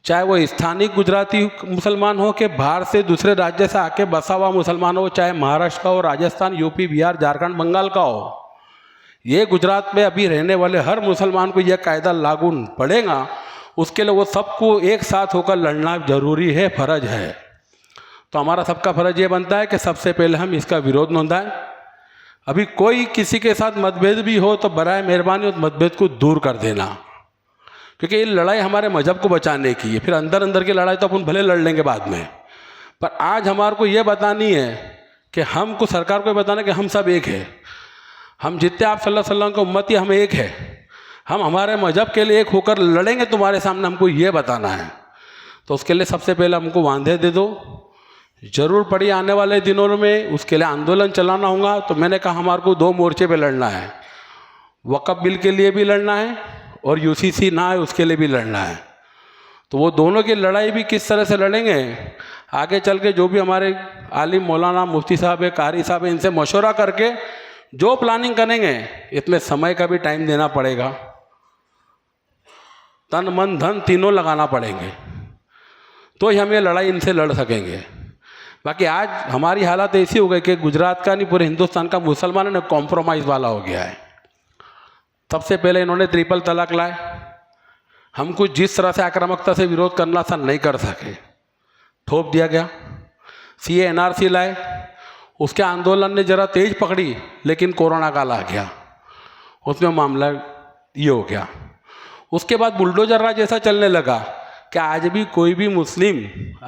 चाहे वो स्थानीय गुजराती मुसलमान हो कि बाहर से दूसरे राज्य से आके बसा हुआ मुसलमान हो, चाहे महाराष्ट्र का हो, राजस्थान, यूपी, बिहार, झारखंड, बंगाल का हो, ये गुजरात में अभी रहने वाले हर मुसलमान को यह कायदा लागू पड़ेगा। उसके लिए वो सबको एक साथ होकर लड़ना जरूरी है, फ़र्ज है। तो हमारा सबका फ़र्ज ये बनता है कि सबसे पहले हम इसका विरोध नोंदाएं। अभी कोई किसी के साथ मतभेद भी हो तो बराए मेहरबानी उस मतभेद को दूर कर देना, क्योंकि ये लड़ाई हमारे मजहब को बचाने की है। फिर अंदर अंदर की लड़ाई तो अपन भले लड़ लेंगे बाद में, पर आज हमारे को ये बतानी है कि हमको सरकार को बताना कि हम सब एक है। हम जितने आप सल्लल्लाहु अलैहि वसल्लम के उम्मती, हम एक है। हम हमारे मजहब के लिए एक होकर लड़ेंगे तुम्हारे सामने, हमको ये बताना है। तो उसके लिए सबसे पहले हमको वांदे दे दो, ज़रूर पड़ी आने वाले दिनों में उसके लिए आंदोलन चलाना होगा। तो मैंने कहा हमारे को 2 मोर्चे पे लड़ना है, वक़्फ़ बिल के लिए भी लड़ना है और यूसीसी ना है उसके लिए भी लड़ना है। तो वो दोनों की लड़ाई भी किस तरह से लड़ेंगे, आगे चल के जो भी हमारे आलिम मौलाना मुफ्ती साहब है, कारी साहब है, इनसे मशवरा करके जो प्लानिंग करेंगे, इसमें समय का भी टाइम देना पड़ेगा, तन मन धन तीनों लगाना पड़ेंगे, तो ही हम ये लड़ाई इनसे लड़ सकेंगे। बाकी आज हमारी हालत ऐसी हो गई कि गुजरात का नहीं, पूरे हिंदुस्तान का मुसलमानों ने कॉम्प्रोमाइज़ वाला हो गया है। सबसे पहले इन्होंने ट्रिपल तलाक लाए, हमको जिस तरह से आक्रामकता से विरोध करना था नहीं कर सके, थोप दिया गया। CA NRC लाए, उसके आंदोलन ने ज़रा तेज पकड़ी, लेकिन कोरोना काल आ गया, उसमें मामला ये हो गया। उसके बाद बुलडोजर राज ऐसा चलने लगा कि आज भी कोई भी मुस्लिम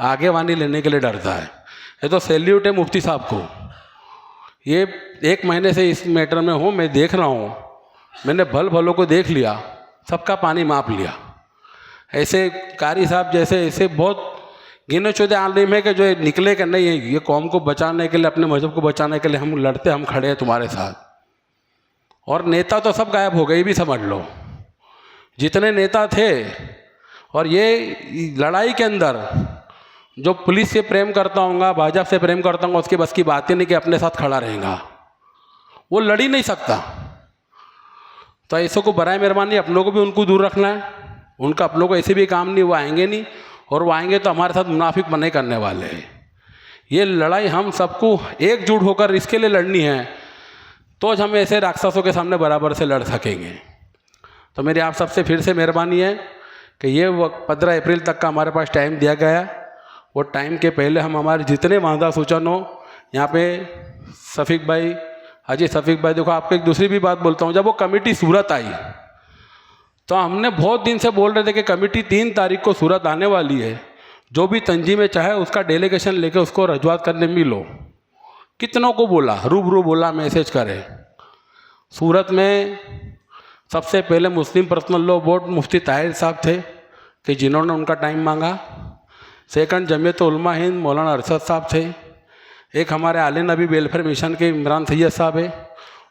आगे वानी लेने के लिए डरता है। ये तो सैल्यूट है मुफ्ती साहब को, ये 1 महीने से इस मैटर में हूँ, मैं देख रहा हूँ, मैंने भल भलों को देख लिया, सबका पानी माप लिया। ऐसे कारी साहब जैसे ऐसे बहुत गिने चुने आलिम है कि जो निकले कि नहीं, ये कौम को बचाने के लिए, अपने मजहब को बचाने के लिए हम लड़ते, हम खड़े हैं तुम्हारे साथ। और नेता तो सब गायब हो गए, ये भी समझ लो, जितने नेता थे। और ये लड़ाई के अंदर जो पुलिस से प्रेम करता हूँगा, भाजपा से प्रेम करता हूँ, उसकी बस की बात ही नहीं कि अपने साथ खड़ा रहेगा, वो लड़ ही नहीं सकता। तो ऐसों को बराए मेहरबानी अपनों को भी उनको दूर रखना है, उनका अपनों को ऐसे भी काम नहीं, वो आएंगे नहीं, और वो आएंगे तो हमारे साथ मुनाफिक बने करने वाले हैं। ये लड़ाई हम सबको एकजुट होकर इसके लिए लड़नी है, तो हम ऐसे राक्षसों के सामने बराबर से लड़ सकेंगे। तो मेरी आप सबसे फिर से मेहरबानी है कि ये 15 अप्रैल तक का हमारे पास टाइम दिया गया, वो टाइम के पहले हम हमारे जितने वादा सूचन हो, यहाँ पे शफीक भाई, हाजी शफीक भाई, देखो आपको एक दूसरी भी बात बोलता हूँ, जब वो कमेटी सूरत आई तो हमने बहुत दिन से बोल रहे थे कि कमेटी 3 तारीख को सूरत आने वाली है, जो भी तंजीमें चाहे उसका डेलीगेशन लेके उसको रजूआत करने मिलो। कितनों को बोला, रूबरू बोला, मैसेज करे। सूरत में सबसे पहले मुस्लिम पर्सनल लॉ बोर्ड मुफ्ती ताहिर साहब थे कि जिन्होंने उनका टाइम मांगा। सेकंड जमीयत उलमा हिंद मौलाना अरशद साहब थे। एक हमारे आले नबी वेलफेयर मिशन के इमरान सैयद साहब है,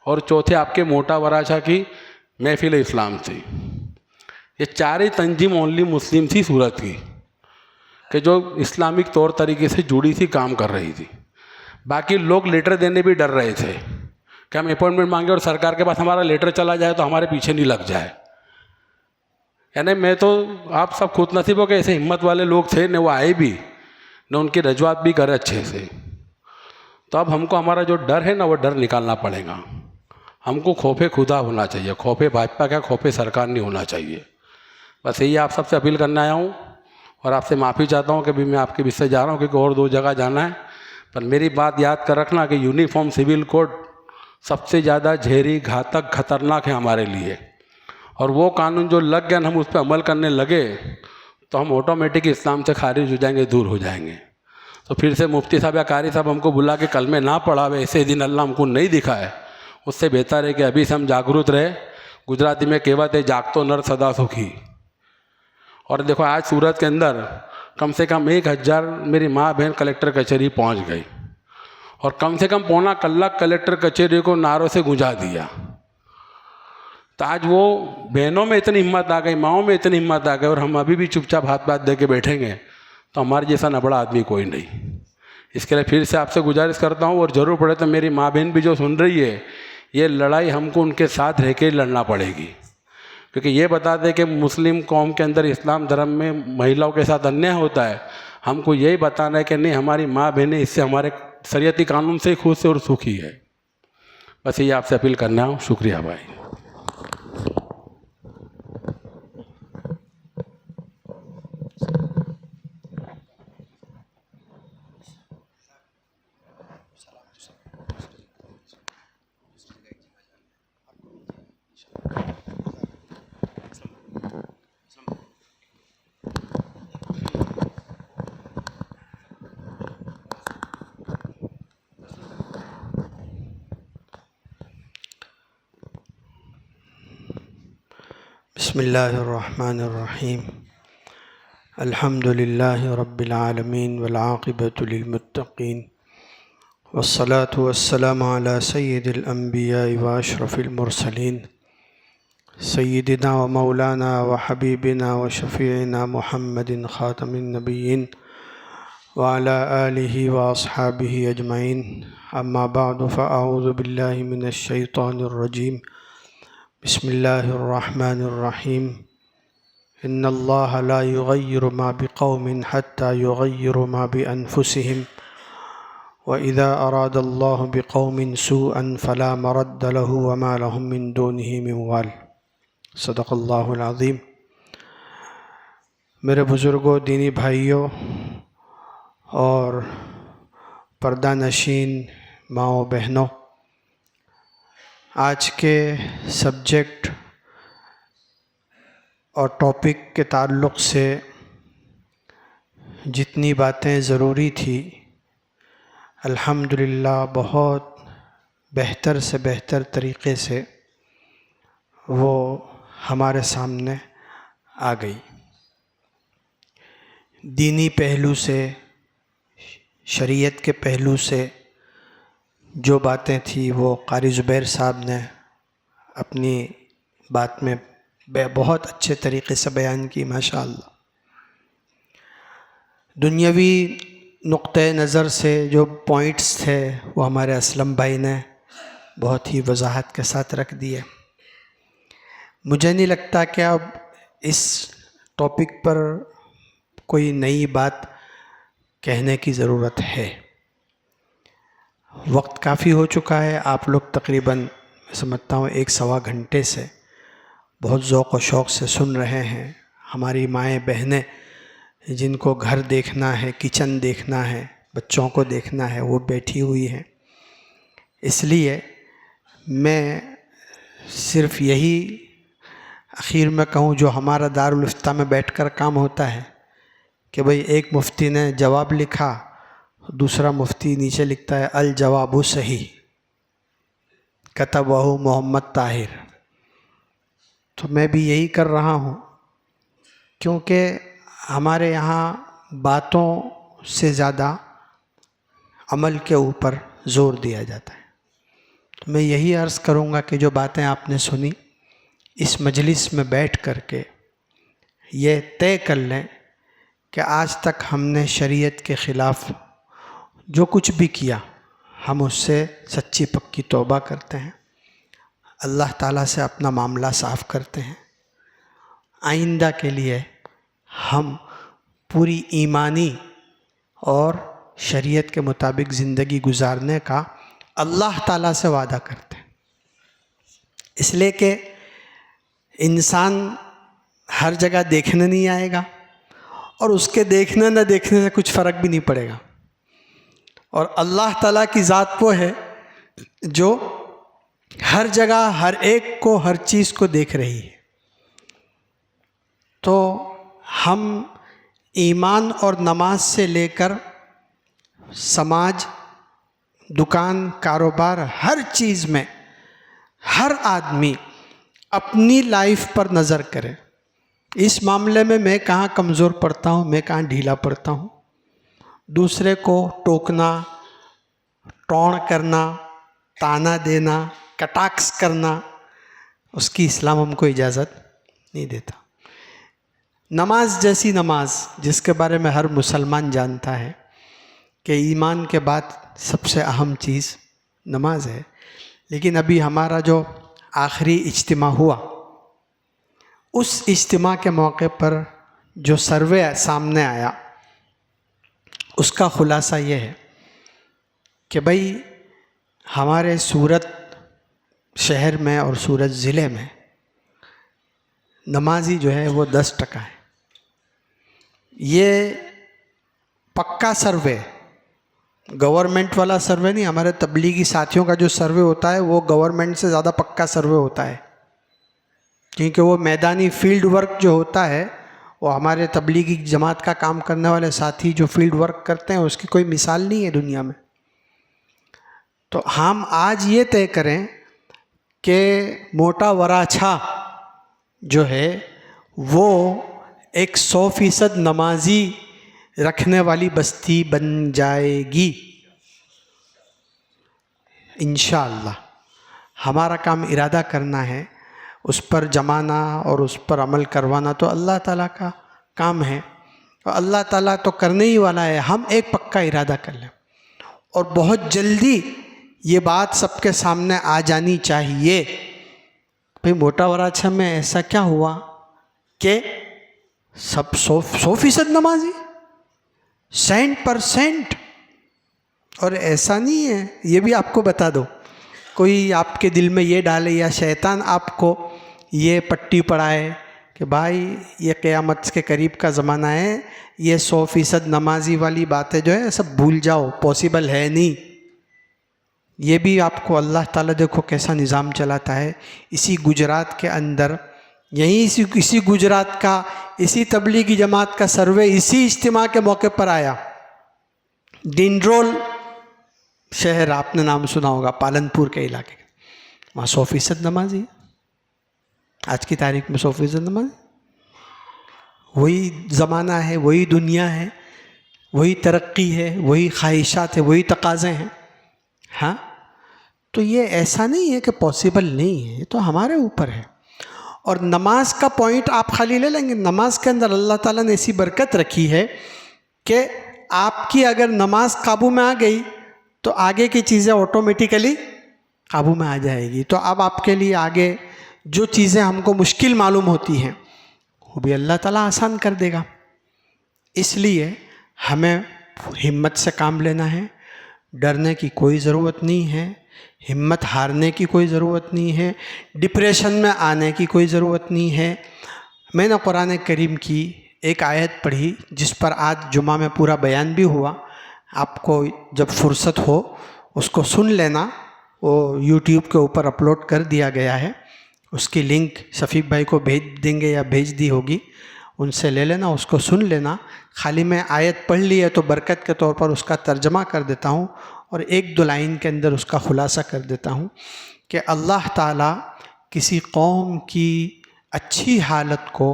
और चौथे आपके मोटा वराशा की महफिल इस्लाम थी। ये 4 ही तंजीम ओनली मुस्लिम थी सूरत की, कि जो इस्लामिक तौर तरीके से जुड़ी थी, काम कर रही थी। बाकी लोग लेटर देने भी डर रहे थे कि हम अपॉइंटमेंट मांगे और सरकार के पास हमारा लेटर चला जाए तो हमारे पीछे नहीं लग जाए। यानी मैं तो आप सब खुद नसीब हो कि ऐसे हिम्मत वाले लोग थे, न वो आए भी, न उनकी रजूआत भी करे अच्छे से। तो अब हमको हमारा जो डर है ना, वो डर निकालना पड़ेगा। हमको खौफे खुदा होना चाहिए, खौफे भाजपा क्या, खौफे सरकार नहीं होना चाहिए। बस यही आप सबसे अपील करने आया हूँ, और आपसे माफ़ी चाहता हूँ कि भी मैं आपके बीच से जा रहा हूँ, क्योंकि और 2 जगह जाना है। पर मेरी बात याद कर रखना कि यूनिफॉर्म सिविल कोड सबसे ज़्यादा जहरी, घातक, खतरनाक है हमारे लिए। और वो कानून जो लग गया, हम उस पर अमल करने लगे तो हम ऑटोमेटिक इस्लाम से खारिज हो जाएंगे, दूर हो जाएंगे। तो फिर से मुफ्ती साहब या कारी साहब हमको बुला के कल में ना पढ़ावे, ऐसे दिन अल्लाह हमको नहीं दिखाए। उससे बेहतर है कि अभी से हम जागरूक रहे। गुजराती में कहावत है, जागतो नर सदा सुखी। और देखो आज सूरत के अंदर कम से कम 1000 मेरी माँ बहन कलेक्टर कचहरी पहुँच गई, और कम से कम पौना कलाक कलेक्टर कचहरी को नारों से गुंजा दिया। तो आज वो बहनों में इतनी हिम्मत आ गई, माँओं में इतनी हिम्मत आ गई, और हम अभी भी चुपचाप हाथ बात दे के बैठेंगे तो हमारे जैसा नबड़ा आदमी कोई नहीं। इसके लिए फिर से आपसे गुजारिश करता हूँ, और ज़रूर पड़े तो मेरी माँ बहन भी जो सुन रही है, ये लड़ाई हमको उनके साथ रह के लड़ना पड़ेगी, क्योंकि ये बता दें कि मुस्लिम कौम के अंदर इस्लाम धर्म में महिलाओं के साथ अन्याय होता है। हमको यही बताना है कि नहीं, हमारी माँ बहनें इससे हमारे शरीयती कानून से खुश और सुखी है। बस ये आपसे अपील करना है। शुक्रिया भाई। बिस्मिल्लाहिर्रहमानिर्रहीम। अल्हम्दुलिल्लाहि रब्बिल आलमीन वल आक़िबतु लिल मुत्तक़ीन वस्सलातु वस्सलामु अला सय्यिदिल अंबिया व अशरफिल मुरसलीन सय्यिदिना व मौलाना व हबीबिना व शफ़ीइना मुहम्मदिन ख़ातमिन नबिय्यीन व अला आलिहि व अस्हाबिहि अजमईन। अम्मा बअद फ़अऊज़ु बिल्लाहि मिनश शैतानिर रजीम। बिस्मिल्लाहिर्रहमानिर्रहीम। इन्नल्लाह ला युग़य्यिरु मा बिक़ौमिन हत्ता युग़य्यिरु मा बिअन्फुसिहिम व इज़ा अरादल्लाहु बिक़ौमिन सूअन फ़ला मरद्द लहु व मा लहुम मिन दूनिहि मिन वाल। सदक़ल्लाहुल अज़ीम। मेरे बुज़ुर्गों, दीनी भाइयों और पर्दा नशीन माओ बहनों, आज के सब्जेक्ट और टॉपिक के ताल्लुक़ से जितनी बातें ज़रूरी थी, अल्हम्दुलिल्लाह बहुत बेहतर से बेहतर तरीक़े से वो हमारे सामने आ गई। दीनी पहलू से, शरीयत के पहलू से जो बातें थी वो क़ारी ज़ुबैर साहब ने अपनी बात में बहुत अच्छे तरीक़े से बयान की, माशाअल्लाह। दुनियावी नुक्ते नज़र से जो पॉइंट्स थे वो हमारे असलम भाई ने बहुत ही वजाहत के साथ रख दिए। मुझे नहीं लगता कि अब इस टॉपिक पर कोई नई बात कहने की ज़रूरत है। वक्त काफ़ी हो चुका है। आप लोग तकरीबन मैं समझता हूँ 1-1.25 घंटे से बहुत ज़ौक़ व शौक़ से सुन रहे हैं। हमारी माएँ बहनें जिनको घर देखना है, किचन देखना है, बच्चों को देखना है, वो बैठी हुई हैं। इसलिए मैं सिर्फ़ यही आखिर में कहूँ, जो हमारा दारुल इफ्ता में बैठकर काम होता है कि भाई एक मुफ्ती ने जवाब लिखा, दूसरा मुफ्ती नीचे लिखता है अल जवाबु सही कतबहु मोहम्मद ताहिर। तो मैं भी यही कर रहा हूँ, क्योंकि हमारे यहाँ बातों से ज़्यादा अमल के ऊपर ज़ोर दिया जाता है। तो मैं यही अर्ज़ करूँगा कि जो बातें आपने सुनी, इस मजलिस में बैठ कर के ये तय कर लें कि आज तक हमने शरीयत के ख़िलाफ़ जो कुछ भी किया, हम उससे सच्ची पक्की तौबा करते हैं, अल्लाह ताला से अपना मामला साफ़ करते हैं। आइंदा के लिए हम पूरी ईमानी और शरीयत के मुताबिक ज़िंदगी गुजारने का अल्लाह ताला से वादा करते हैं। इसलिए कि इंसान हर जगह देखने नहीं आएगा और उसके देखने न देखने से कुछ फ़र्क भी नहीं पड़ेगा। और अल्लाह ताला की ज़ात वो है जो हर जगह हर एक को, हर चीज़ को देख रही है। तो हम ईमान और नमाज से लेकर समाज, दुकान, कारोबार, हर चीज़ में हर आदमी अपनी लाइफ पर नज़र करे। इस मामले में मैं कहाँ कमज़ोर पड़ता हूँ, मैं कहाँ ढीला पड़ता हूँ। दूसरे को टोकना, टौण करना, ताना देना, कटाक्ष करना, उसकी इस्लाम हमको इजाज़त नहीं देता। नमाज जैसी नमाज जिसके बारे में हर मुसलमान जानता है कि ईमान के बाद सबसे अहम चीज़ नमाज है। लेकिन अभी हमारा जो आखिरी इज्तिमा हुआ, उस इज्तिमा के मौके पर जो सर्वे सामने आया उसका ख़ुलासा ये है कि भाई हमारे सूरत शहर में और सूरत ज़िले में नमाजी जो है वो 10% है। ये पक्का सर्वे, गवर्नमेंट वाला सर्वे नहीं, हमारे तबलीगी साथियों का जो सर्वे होता है वो गवर्नमेंट से ज़्यादा पक्का सर्वे होता है, क्योंकि वो मैदानी फील्ड वर्क जो होता है वो हमारे तबलीगी जमात का काम करने वाले साथी जो फील्ड वर्क करते हैं उसकी कोई मिसाल नहीं है दुनिया में। तो हम आज ये तय करें कि मोटा वराछा जो है वो एक 100% नमाजी रखने वाली बस्ती बन जाएगी इंशाअल्लाह। हमारा काम इरादा करना है, उस पर जमाना और उस पर अमल करवाना तो अल्लाह ताला का काम है, और अल्लाह ताला तो करने ही वाला है। हम एक पक्का इरादा कर लें और बहुत जल्दी ये बात सबके सामने आ जानी चाहिए। भाई मोटा वराछा में ऐसा क्या हुआ कि सब 100% नमाजी, 100%। और ऐसा नहीं है, ये भी आपको बता दो, कोई आपके दिल में ये डाले या शैतान आपको ये पट्टी पढ़ाए कि भाई ये क़यामत के करीब का ज़माना है, ये 100% नमाजी वाली बातें जो है सब भूल जाओ, पॉसिबल है नहीं। ये भी आपको अल्लाह ताला देखो कैसा निज़ाम चलाता है। इसी गुजरात के अंदर, यहीं इसी गुजरात का, इसी तबलीगी जमात का सर्वे इसी इज्तिमा के मौके पर आया। डिंडरोल शहर आपने नाम सुना होगा, पालनपुर के इलाके का, वहाँ 100% नमाजी है आज की तारीख में, 100% नमाजी। वही ज़माना है, वही दुनिया है, वही तरक्की है, वही ख्वाहिशात है, वही तकाज़े हैं। हाँ, तो ये ऐसा नहीं है कि पॉसिबल नहीं है, ये तो हमारे ऊपर है। और नमाज का पॉइंट आप खाली ले लेंगे, नमाज के अंदर अल्लाह ताला ने ऐसी बरकत रखी है कि आपकी अगर नमाज काबू में आ गई तो आगे की चीज़ें ऑटोमेटिकली काबू में आ जाएगी। तो अब आपके लिए आगे जो चीज़ें हमको मुश्किल मालूम होती हैं वो भी अल्लाह ताला आसान कर देगा। इसलिए हमें हिम्मत से काम लेना है, डरने की कोई ज़रूरत नहीं है, हिम्मत हारने की कोई ज़रूरत नहीं है, डिप्रेशन में आने की कोई ज़रूरत नहीं है। मैंने कुरान करीम की एक आयत पढ़ी जिस पर आज जुमा में पूरा बयान भी हुआ, आपको जब फुर्सत हो उसको सुन लेना, वो यूट्यूब के ऊपर अपलोड कर दिया गया है, उसकी लिंक शफीक भाई को भेज देंगे या भेज दी होगी, उनसे ले लेना, उसको सुन लेना। खाली मैं आयत पढ़ ली है तो बरकत के तौर पर उसका तर्जमा कर देता हूँ और 1-2 लाइन के अंदर उसका ख़ुलासा कर देता हूँ कि अल्लाह ताला किसी कौम की अच्छी हालत को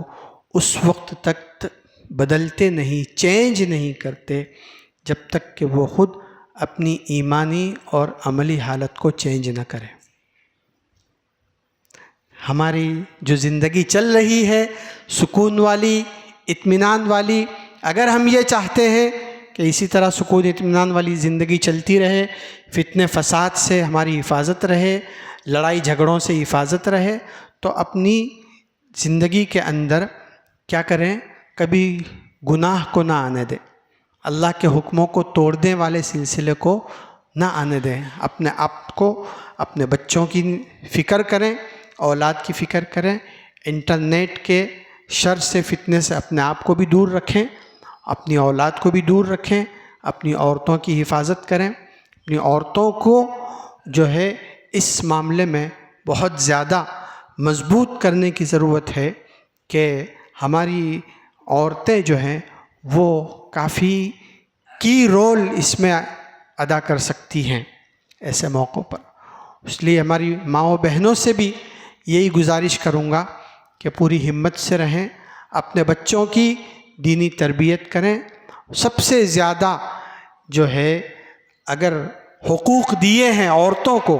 उस वक्त तक बदलते नहीं, चेंज नहीं करते जब तक कि वो ख़ुद अपनी ईमानी और अमली हालत को चेंज न करें। हमारी जो ज़िंदगी चल रही है सुकून वाली, इत्मीनान वाली, अगर हम ये चाहते हैं कि इसी तरह सुकून इत्मीनान वाली ज़िंदगी चलती रहे, फितने फसाद से हमारी हिफाजत रहे, लड़ाई झगड़ों से हिफाजत रहे, तो अपनी ज़िंदगी के अंदर क्या करें, कभी गुनाह को ना आने दें, अल्लाह के हुक्मों को तोड़ने वाले सिलसिले को ना आने दें। अपने आप को, अपने बच्चों की फ़िक्र करें, औलाद की फ़िक्र करें, इंटरनेट के शर से, फितने से अपने आप को भी दूर रखें, अपनी औलाद को भी दूर रखें, अपनी औरतों की हिफाजत करें। अपनी औरतों को जो है इस मामले में बहुत ज़्यादा मजबूत करने की ज़रूरत है कि हमारी औरतें जो हैं वो काफ़ी की रोल इसमें अदा कर सकती हैं ऐसे मौक़ों पर। इसलिए हमारी माँओं बहनों से भी यही गुजारिश करूँगा कि पूरी हिम्मत से रहें, अपने बच्चों की दीनी तरबियत करें। सबसे ज़्यादा जो है अगर हुकूक़ दिए हैं औरतों को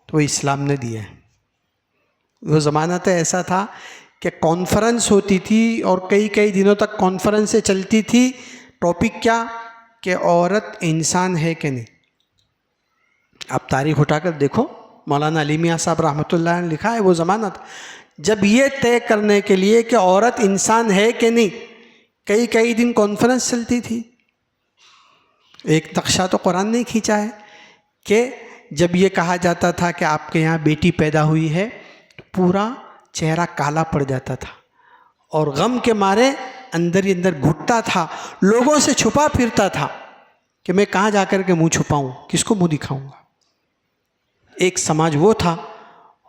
तो वो इस्लाम ने दिए हैं। वो ज़माना तो ऐसा था कि कॉन्फ्रेंस होती थी और कई कई दिनों तक कॉन्फ्रेंसें चलती थी। टॉपिक क्या कि औरत इंसान है कि नहीं। आप तारीख उठाकर देखो, मौलाना अली मियाँ साहब रहमतुल्लाह ने लिखा है, वो ज़माना था जब ये तय करने के लिए कि औरत इंसान है कि नहीं, कई कई दिन कॉन्फ्रेंस चलती थी। एक नक्शा तो कुरान ने खींचा है कि जब ये कहा जाता था कि आपके यहाँ बेटी पैदा हुई है तो पूरा चेहरा काला पड़ जाता था और गम के मारे अंदर ही अंदर घुटता था, लोगों से छुपा फिरता था कि मैं कहाँ जाकर के मुंह छुपाऊं, किसको मुंह दिखाऊंगा। एक समाज वो था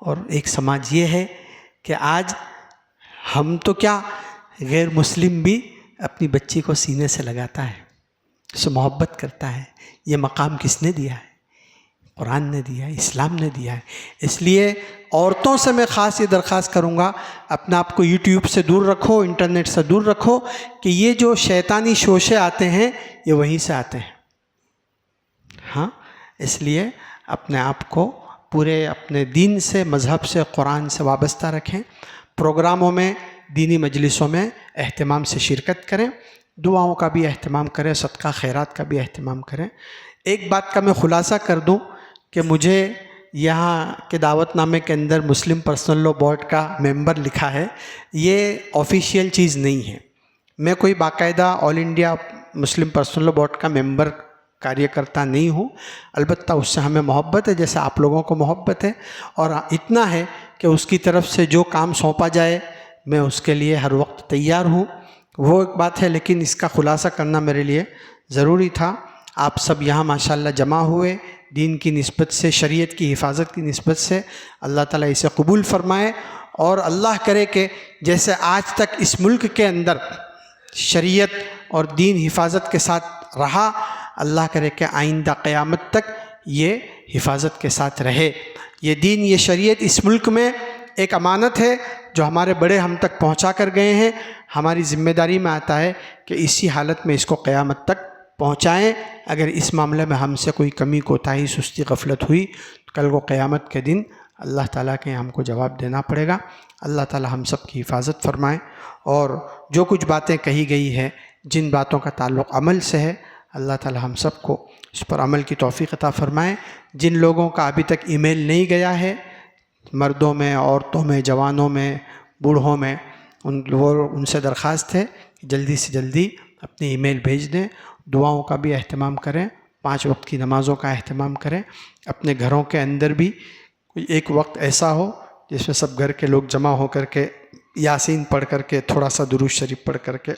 और एक समाज ये है कि आज हम तो क्या, गैर मुस्लिम भी अपनी बच्ची को सीने से लगाता है, उससे मोहब्बत करता है। ये मकाम किसने दिया है? कुरान ने दिया है, इस्लाम ने दिया है। इसलिए औरतों से मैं ख़ास ये दरख्वास्त करूँगा, अपने आप को यूट्यूब से दूर रखो, इंटरनेट से दूर रखो, कि ये जो शैतानी शोशे आते हैं ये वहीं से आते हैं। हाँ, इसलिए अपने आप को पूरे अपने दीन से, मज़हब से, कुरान से वाबस्ता रखें। प्रोग्रामों में, दीनी मजलिसों में एहतमाम से शिरकत करें, दुआओं का भी एहतमाम करें, सदका खैरात का भी एहतमाम करें। एक बात का मैं ख़ुलासा कर दूं कि मुझे यहाँ के दावतनामे के अंदर मुस्लिम पर्सनल लॉ बोर्ड का मेंबर लिखा है, ये ऑफिशियल चीज़ नहीं है। मैं कोई बाकायदा all India Muslim personal law board का मेंबर कार्यकर्ता नहीं हूँ। अलबत्ता उससे हमें मोहब्बत है जैसे आप लोगों को मोहब्बत है, और इतना है कि उसकी तरफ से जो काम सौंपा जाए मैं उसके लिए हर वक्त तैयार हूँ। वो एक बात है, लेकिन इसका खुलासा करना मेरे लिए ज़रूरी था। आप सब यहाँ माशाल्लाह जमा हुए, दीन की निस्बत से, शरीयत की हिफाजत की निस्बत से। अल्लाह ताला इसे कबूल फ़रमाए और अल्लाह करे कि जैसे आज तक इस मुल्क के अंदर शरीयत और दीन हिफाजत के साथ रहा, अल्लाह करे कि आइंदा क़यामत तक ये हिफाजत के साथ रहे। ये दीन, ये शरीयत इस मुल्क में एक अमानत है जो हमारे बड़े हम तक पहुँचा कर गए हैं। हमारी ज़िम्मेदारी में आता है कि इसी हालत में इसको क़यामत तक पहुँचाएँ। अगर इस मामले में हमसे कोई कमी, कोताही, सुस्ती, गफलत हुई तो कल को क़यामत के दिन अल्लाह ताला के हमको जवाब देना पड़ेगा। अल्लाह ताला हम सब की हिफाजत फ़रमाए, और जो कुछ बातें कही गई है, जिन बातों का ताल्लुक़ अमल से है, अल्लाह ताला हम सब को इस पर अमल की तौफ़ीक़ अता फ़रमाए। जिन लोगों का अभी तक ईमेल नहीं गया है, मर्दों में, औरतों में, जवानों में, बूढ़ों में, उनसे दरख्वास्त है कि जल्दी से जल्दी अपनी ईमेल भेज दें। दुआओं का भी अहतमाम करें, 5 वक्त की नमाज़ों का अहतमाम करें। अपने घरों के अंदर भी कोई एक वक्त ऐसा हो जिसमें सब घर के लोग जमा हो कर के यासीन पढ़ कर के, थोड़ा सा दुरूद शरीफ पढ़ कर के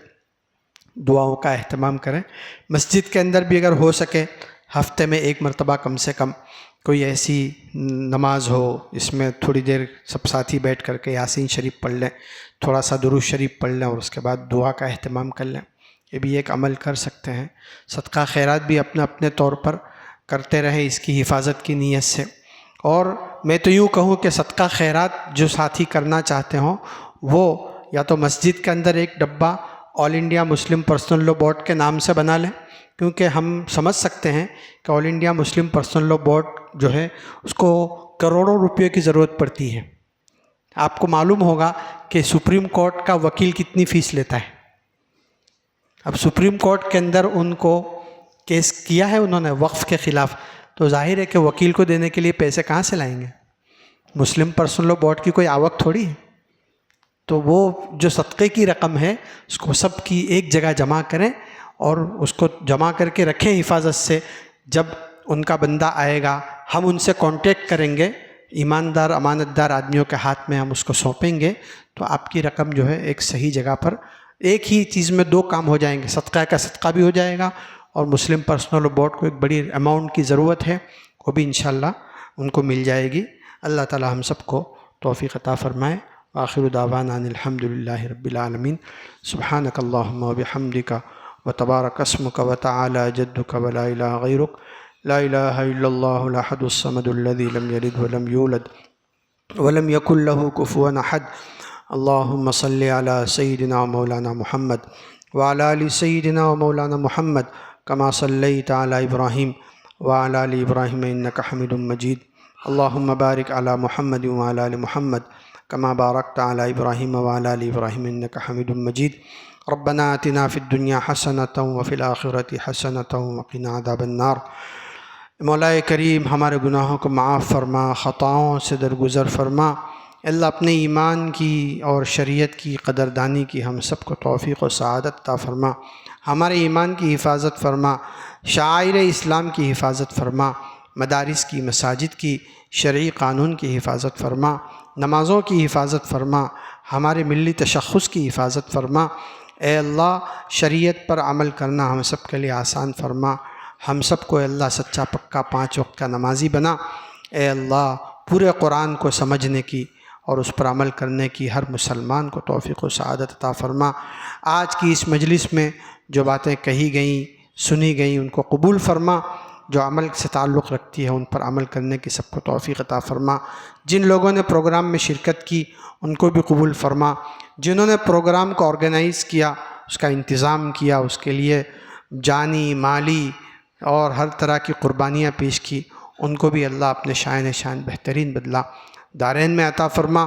दुआओं का अहतमाम करें। मस्जिद के अंदर भी अगर हो सके हफ्ते में 1 मरतबा कम से कम कोई ऐसी नमाज हो, इसमें थोड़ी देर सब साथी बैठ कर के यासीन शरीफ पढ़ लें, थोड़ा सा दुरूद शरीफ पढ़ लें और उसके बाद दुआ का अहतमाम कर लें। ये भी एक अमल कर सकते हैं। सदका खैरात भी अपने अपने तौर पर करते रहे इसकी हिफाजत की नीयत से। और मैं तो यूँ कहूँ कि सदका खैरात जो साथी करना चाहते हों वो या तो मस्जिद के अंदर एक डब्बा all India Muslim personal law board के नाम से बना लें, क्योंकि हम समझ सकते हैं कि all India Muslim personal law board जो है उसको करोड़ों रुपये की ज़रूरत पड़ती है। आपको मालूम होगा कि सुप्रीम कोर्ट का वकील कितनी फ़ीस लेता है। अब सुप्रीम कोर्ट के अंदर उनको केस किया है उन्होंने वक्फ़ के ख़िलाफ़, तो जाहिर है कि वकील को देने के लिए पैसे कहाँ से लाएंगे। मुस्लिम पर्सनल लॉ बोर्ड की कोई आवक थोड़ी है। तो वो जो सदक़े की रकम है उसको सब की एक जगह जमा करें और उसको जमा करके रखें हिफाजत से। जब उनका बंदा आएगा हम उनसे कांटेक्ट करेंगे, ईमानदार अमानतदार आदमियों के हाथ में हम उसको सौंपेंगे, तो आपकी रकम जो है एक सही जगह पर, एक ही चीज़ में 2 काम हो जाएंगे, सदका का सदका भी हो जाएगा और मुस्लिम पर्सनल लॉ बोर्ड को एक बड़ी अमाउंट की ज़रूरत है, वो भी इंशाअल्लाह उनको मिल जाएगी। अल्लाह ताला हम सबको तौफ़ीक़ अता फ़रमाए। आखिर दावाना अल्हम्दुलिल्लाहि रब्बिल आलमीन। सुब्हानक अल्लाहुम्मा व बिहम्दिका व तबारक अस्मुका व तआला जद्दुका व ला इलाहा गैरुक ला इलाहा इल्लल्लाहुल अहदुस समदुल्लज़ी लम यलिद व लम यूलद व लम यकुल लहू कुफुवन अहद। अल्लाहुम्मा सल्लि अला सय्यिदिना व मौलाना मुहम्मद व अला आलि सय्यिदिना व मौलाना मुहम्मद कमा सल्लैता अला इब्राहीम व अला आलि इब्राहीम इन्नका हमीदुम मजीद। अल्लाहुम्मा बारिक अला मुहम्मद व अला आलि मुहम्मद कमा बारकता अला इब्राहीम व अला आलि इब्राहीम इन्नका हमीदुम मजीद। रब्बना आतिना फ़िद दुनिया हसनतन व फ़िल आखिरति हसनतन व क़िना अज़ाबन्नार। मौलाए करीम हमारे गुनाहों को माफ़ फरमा, ख़ताओं से दरगुज़र फरमा। अल्लाह अपने ईमान की और शरीयत की क़दरदानी की हम सब को तौफ़ीक़ व सआदत अता फ़रमा। हमारे ईमान की हिफाजत फरमा, शाइर इस्लाम की हिफाजत फरमा, मदारिस की, मसाजिद की, शरई क़ानून की हिफाजत फरमा, नमाज़ों की हिफाजत फरमा, हमारे मिल्ली तशख़्ख़ुस की हिफाजत फरमा। ए अल्लाह शरीयत पर अमल करना हम सब के लिए आसान फरमा। हम सब को अल्लाह सच्चा पक्का 5 वक्त का नमाजी बना। ए अल्लाह पूरे कुरान को समझने की और उस पर अमल करने की हर मुसलमान को तौफ़ीक़ व सआदत अता फ़रमा। आज की इस मजलिस में जो बातें कही गईं, सुनी गईं, उनको कबूल फ़रमा। जो अमल से ताल्लुक़ रखती है उन पर अमल करने की सबको तौफ़ीक़ अता फ़रमा। जिन लोगों ने प्रोग्राम में शिरकत की उनको भी कबूल फ़रमा। जिन्होंने प्रोग्राम को ऑर्गेनाइज़ किया, उसका इंतज़ाम किया, उसके लिए जानी माली और हर तरह की क़ुरबानियाँ पेश की, उनको भी अल्लाह अपने शान शान बेहतरीन बदला दारैन में अता फ़रमा।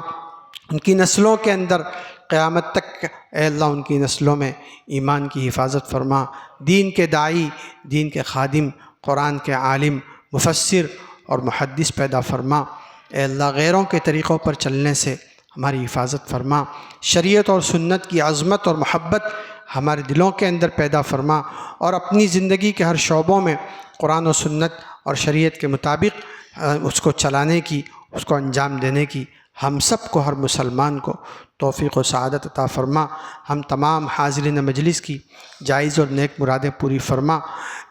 उनकी नस्लों के अंदर क़यामत तक अल्लाह उनकी नस्लों में ईमान की हिफाजत फ़रमा। दीन के दाई, दीन के खादिम, कुरान के आलिम, मुफस्सिर और मुहद्दिस पैदा फ़रमा। अल्लाह गैरों के तरीक़ों पर चलने से हमारी हिफाजत फ़रमा। शरीयत और सुन्नत की अज़मत और मोहब्बत हमारे दिलों के अंदर पैदा फ़रमा और अपनी ज़िंदगी के हर शोबों में कुरान और सुन्नत और शरीयत के मुताबिक उसको चलाने की, उसको अंजाम देने की हम सब को, हर मुसलमान को तौफ़ीक़ व सआदत अता फ़रमा। हम तमाम हाज़िरीन मजलिस की जायज़ और नेक मुरादें पूरी फ़रमा।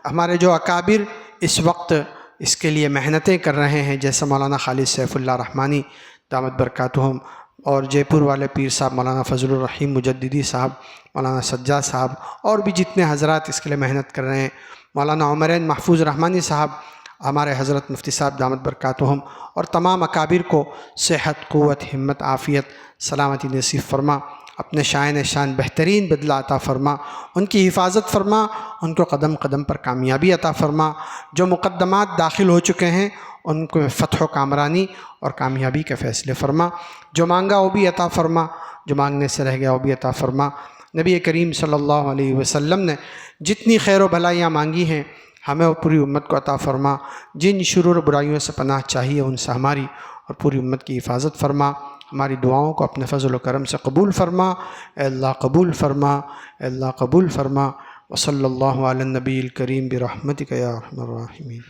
हमारे जो अकाबिर इस वक्त इसके लिए मेहनतें कर रहे हैं, जैसे मौलाना खालिद सैफ़ुल्लाह रहमानी दामत बरकातुहुम और जयपुर वाले पीर साहब मौलाना फ़ज़लुर रहीम मुजद्दिदी साहब, मौलाना सज्जाद साहब और भी जितने हज़रात इसके लिए मेहनत कर रहे हैं, मौलाना उमरैन महफूज़ रहमानी साहब, हमारे हज़रत मुफ्ती साहब दामत बरकातुहुम और तमाम अकाबिर को सेहत, क़ुव्वत, हिम्मत, आफ़ियत, सलामती नसीब फ़रमा। अपने शान शान बेहतरीन बदला अता फ़रमा। उनकी हिफाजत फ़रमा, उनको कदम कदम पर कामयाबी अता फ़रमा। जो मुक़द्दमात दाखिल हो चुके हैं उनको फ़तह व कामरानी और कामयाबी के फ़ैसले फ़रमा। जो मांगा वो भी अता फ़रमा, जो मांगने से रह गया वो भी अता फ़रमा। नबी करीम सल्लल्लाहु अलैहि वसल्लम ने जितनी खैर व भलाइयाँ मांगी हैं हमें और पूरी उम्मत को अता फ़रमा। जिन शुरूर बुराइयों से पनाह चाहिए उनसे हमारी और पूरी उम्मत की हिफाजत फ़रमा। हमारी दुआओं को अपने फ़ज़ल व करम से कबूल फ़रमा। अल्लाह कबूल फ़रमा, अल्लाह कबूल फ़रमा। व सल्लल्लाहु अला नबील करीम बिरहमतिका या अरहमर राहिमीन।